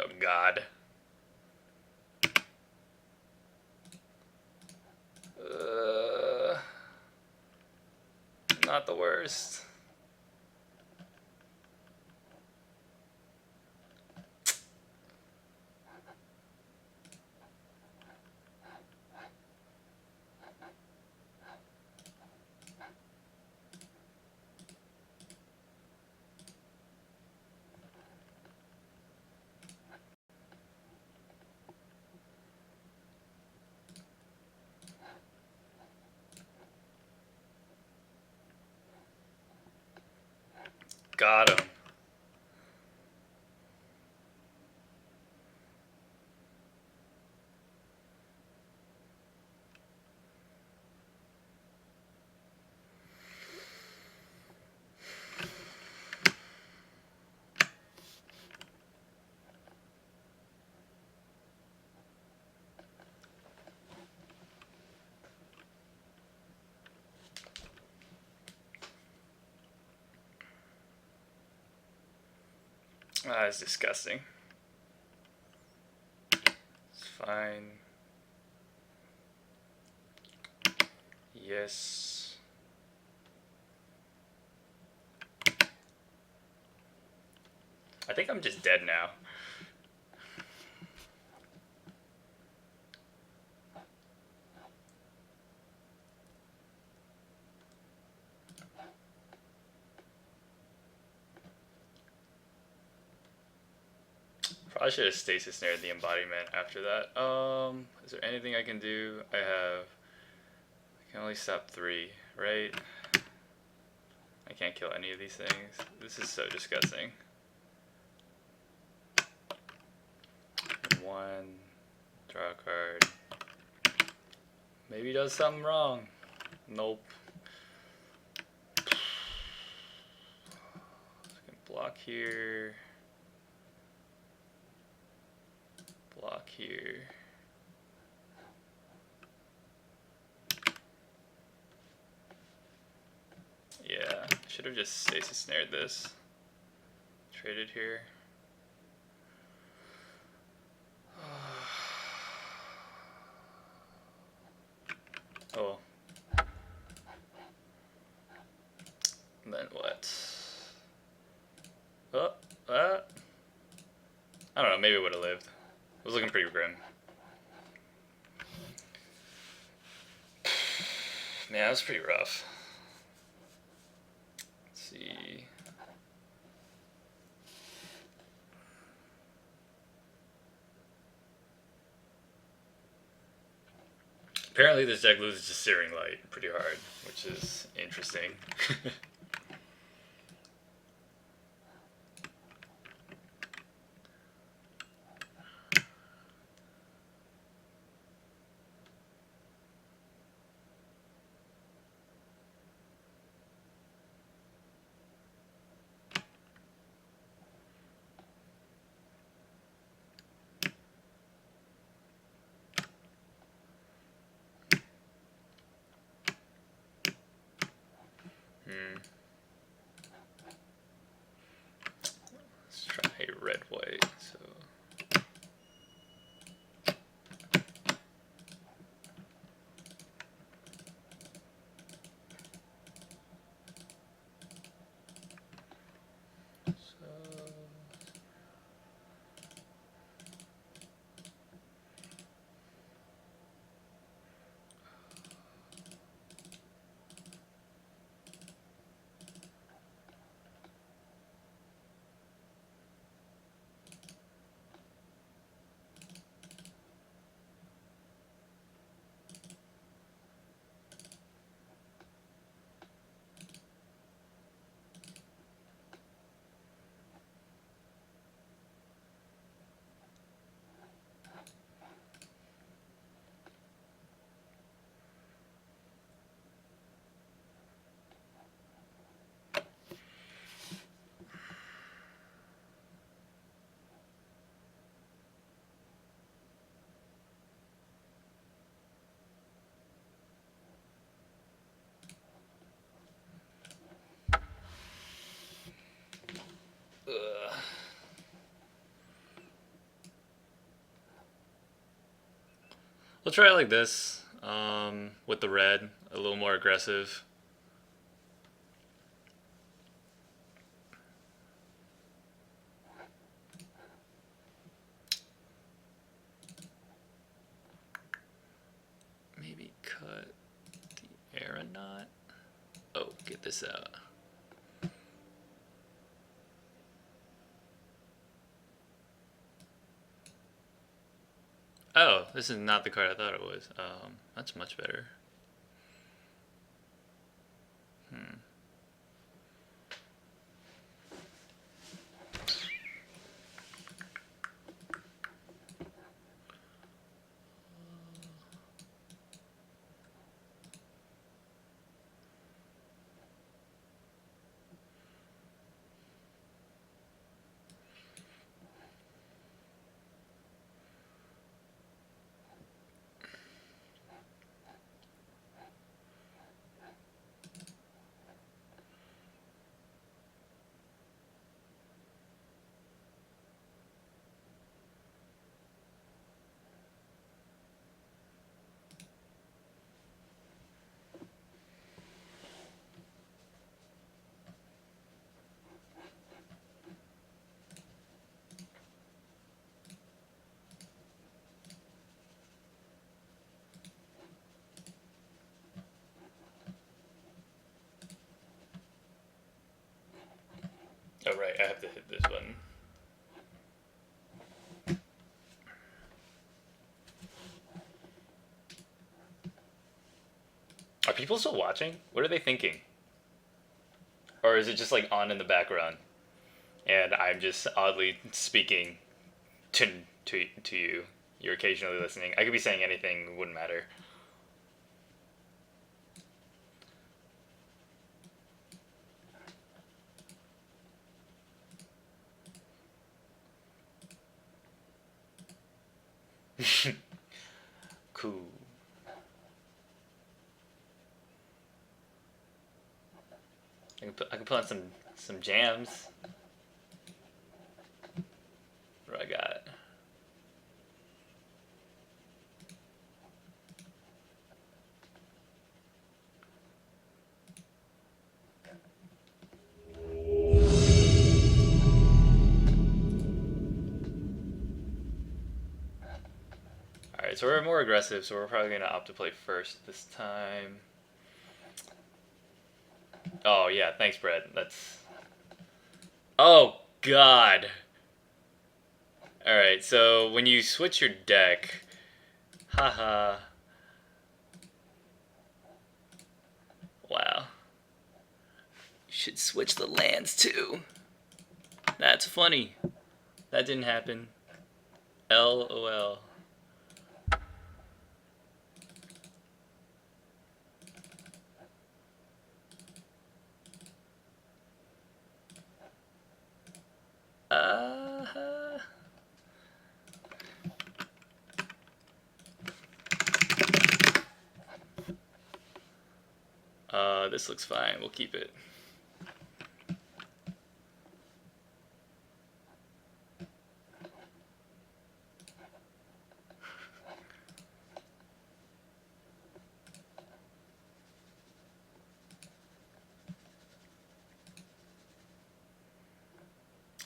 A: Oh god. Not the worst. Got him. Ah, it's disgusting. It's fine. Yes. I think I'm just dead now. Probably should have stasis snared the embodiment after that. Is there anything I can do? I can only stop 3, right? I can't kill any of these things. This is so disgusting. 1, draw a card. Maybe he does something wrong. Nope. So I can block here. Block here. Yeah, should have just stasis snared this. Traded here. Oh. And then what? Oh, I don't know, maybe it would have lived. It was looking pretty grim. Man, that was pretty rough. Let's see. Apparently this deck loses to Searing Light pretty hard, which is interesting. We'll try it like this, with the red, a little more aggressive. Maybe cut the air a knot. Oh, get this out. Oh, this is not the card I thought it was. That's much better. Oh, right, I have to hit this button. Are people still watching? What are they thinking? Or is it just like on in the background? And I'm just oddly speaking to, to you. You're occasionally listening. I could be saying anything, it wouldn't matter. Cool. I can put on some jams. What do I got? Alright, so we're more aggressive, so we're probably going to opt to play first this time. Oh, yeah, thanks, Brett. That's... Oh, God. Alright, so when you switch your deck... Haha. Wow. You should switch the lands, too. That's funny. That didn't happen. LOL. This looks fine. We'll keep it.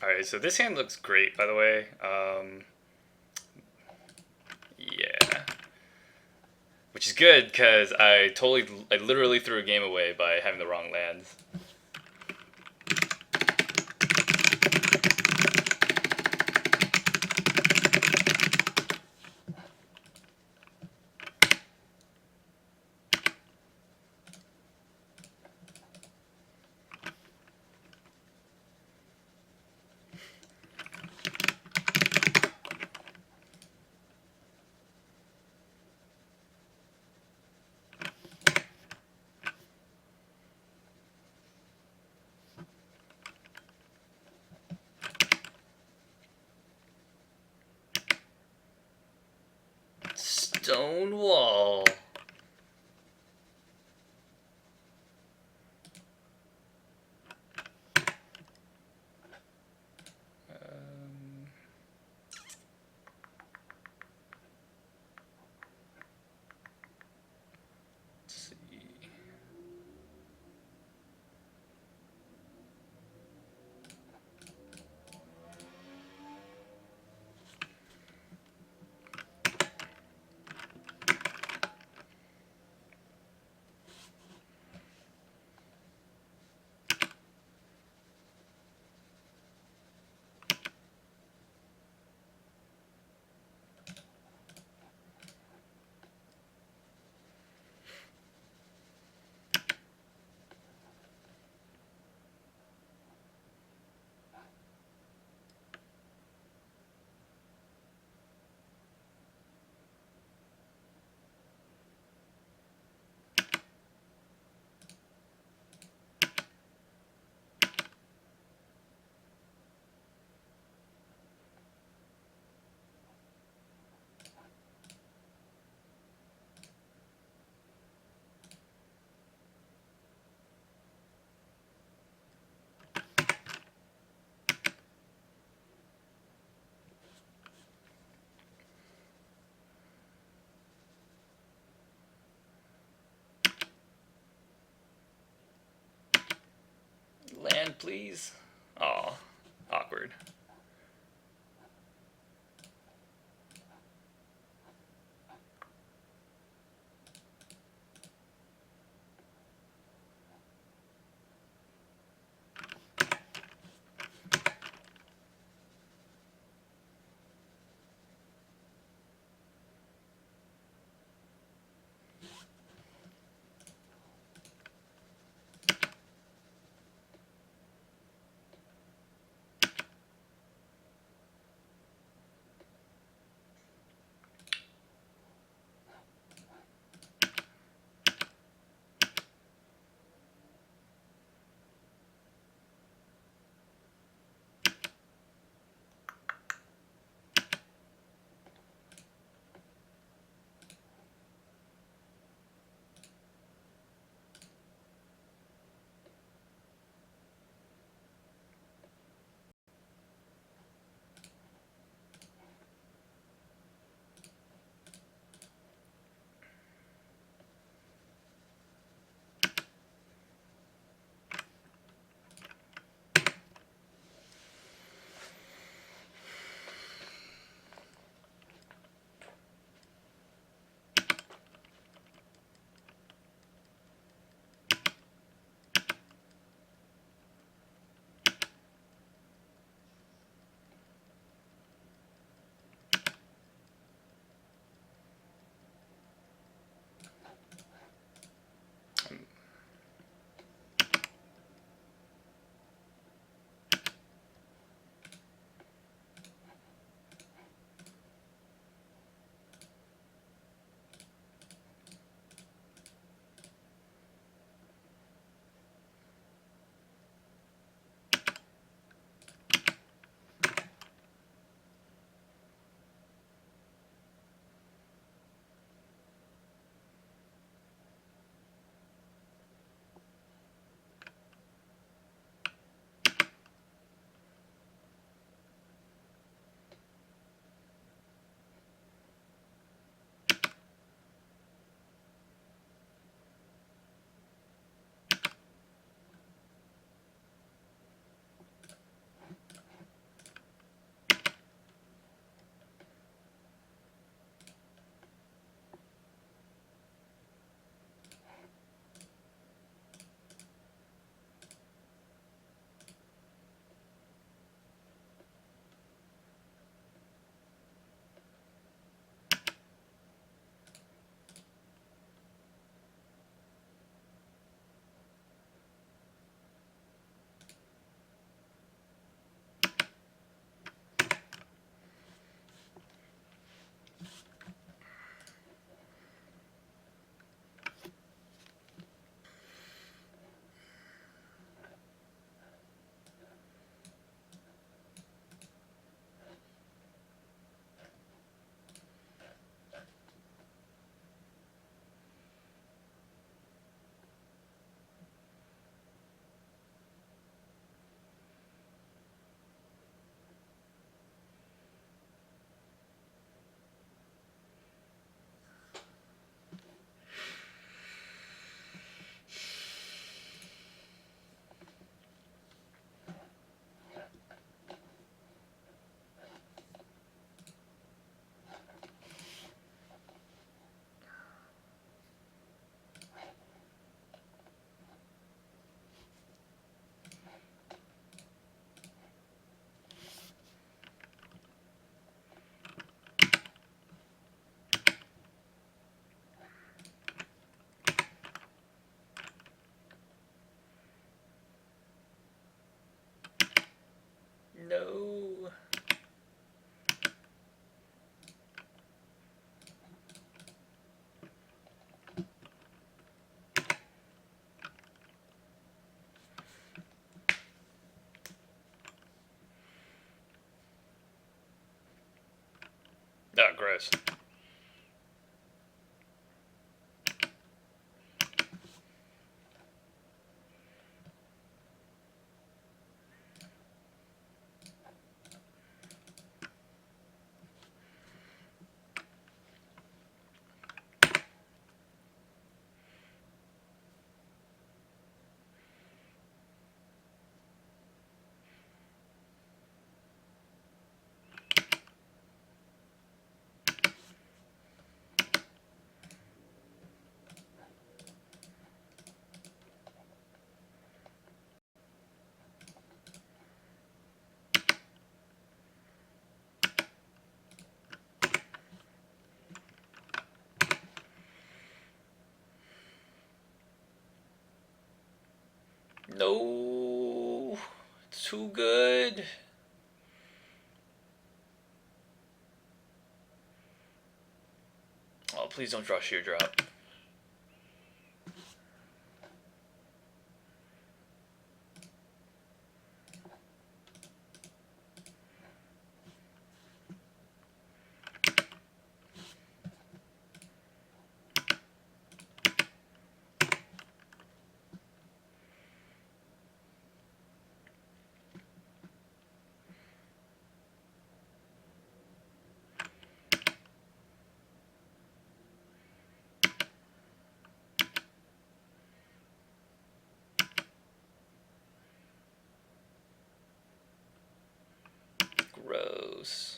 A: Alright, so this hand looks great, by the way. Yeah. Which is good, because I literally threw a game away by having the wrong lands. Stone wall. again, please? Aw, awkward. No. Oh, gross. No, it's too good. Oh, please don't draw sheer drop. Gross.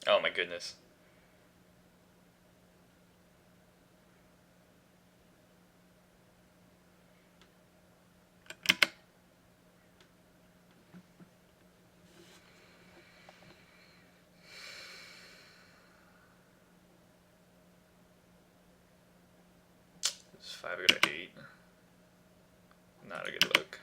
A: Oh my goodness. Is 5 a good 8? Not a good look.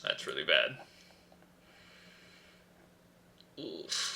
A: That's really bad. Oof.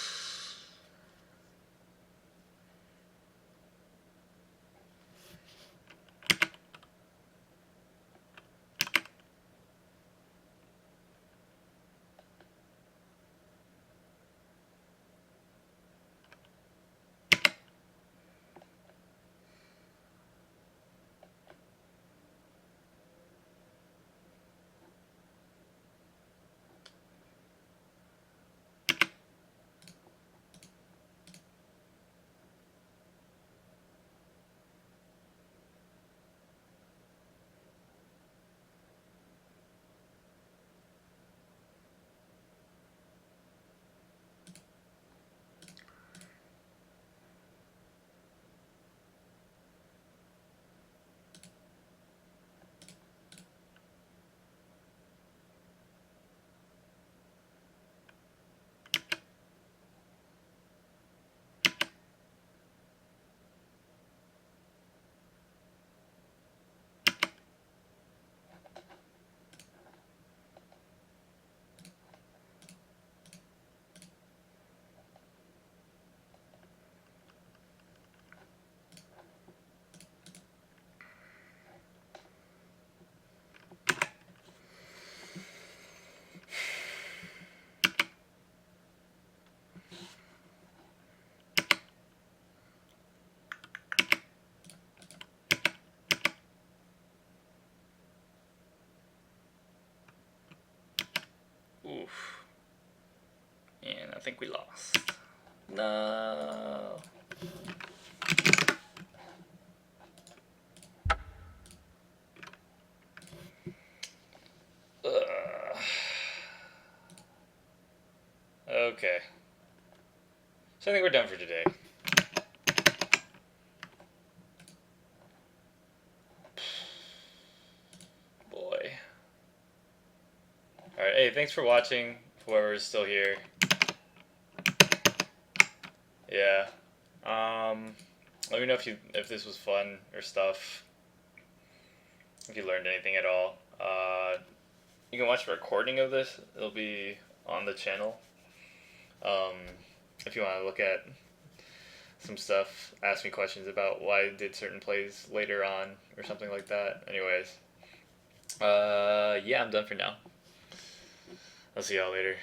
A: Oof. And I think we lost. No. Ugh. Okay. So I think we're done for today. Boy. Alright, hey, thanks for watching, whoever's still here. Yeah. Let me know if this was fun or stuff. If you learned anything at all. You can watch a recording of this. It'll be on the channel. Um, if you want to look at some stuff, ask me questions about why I did certain plays later on or something like that. Anyways, yeah, I'm done for now. I'll see y'all later.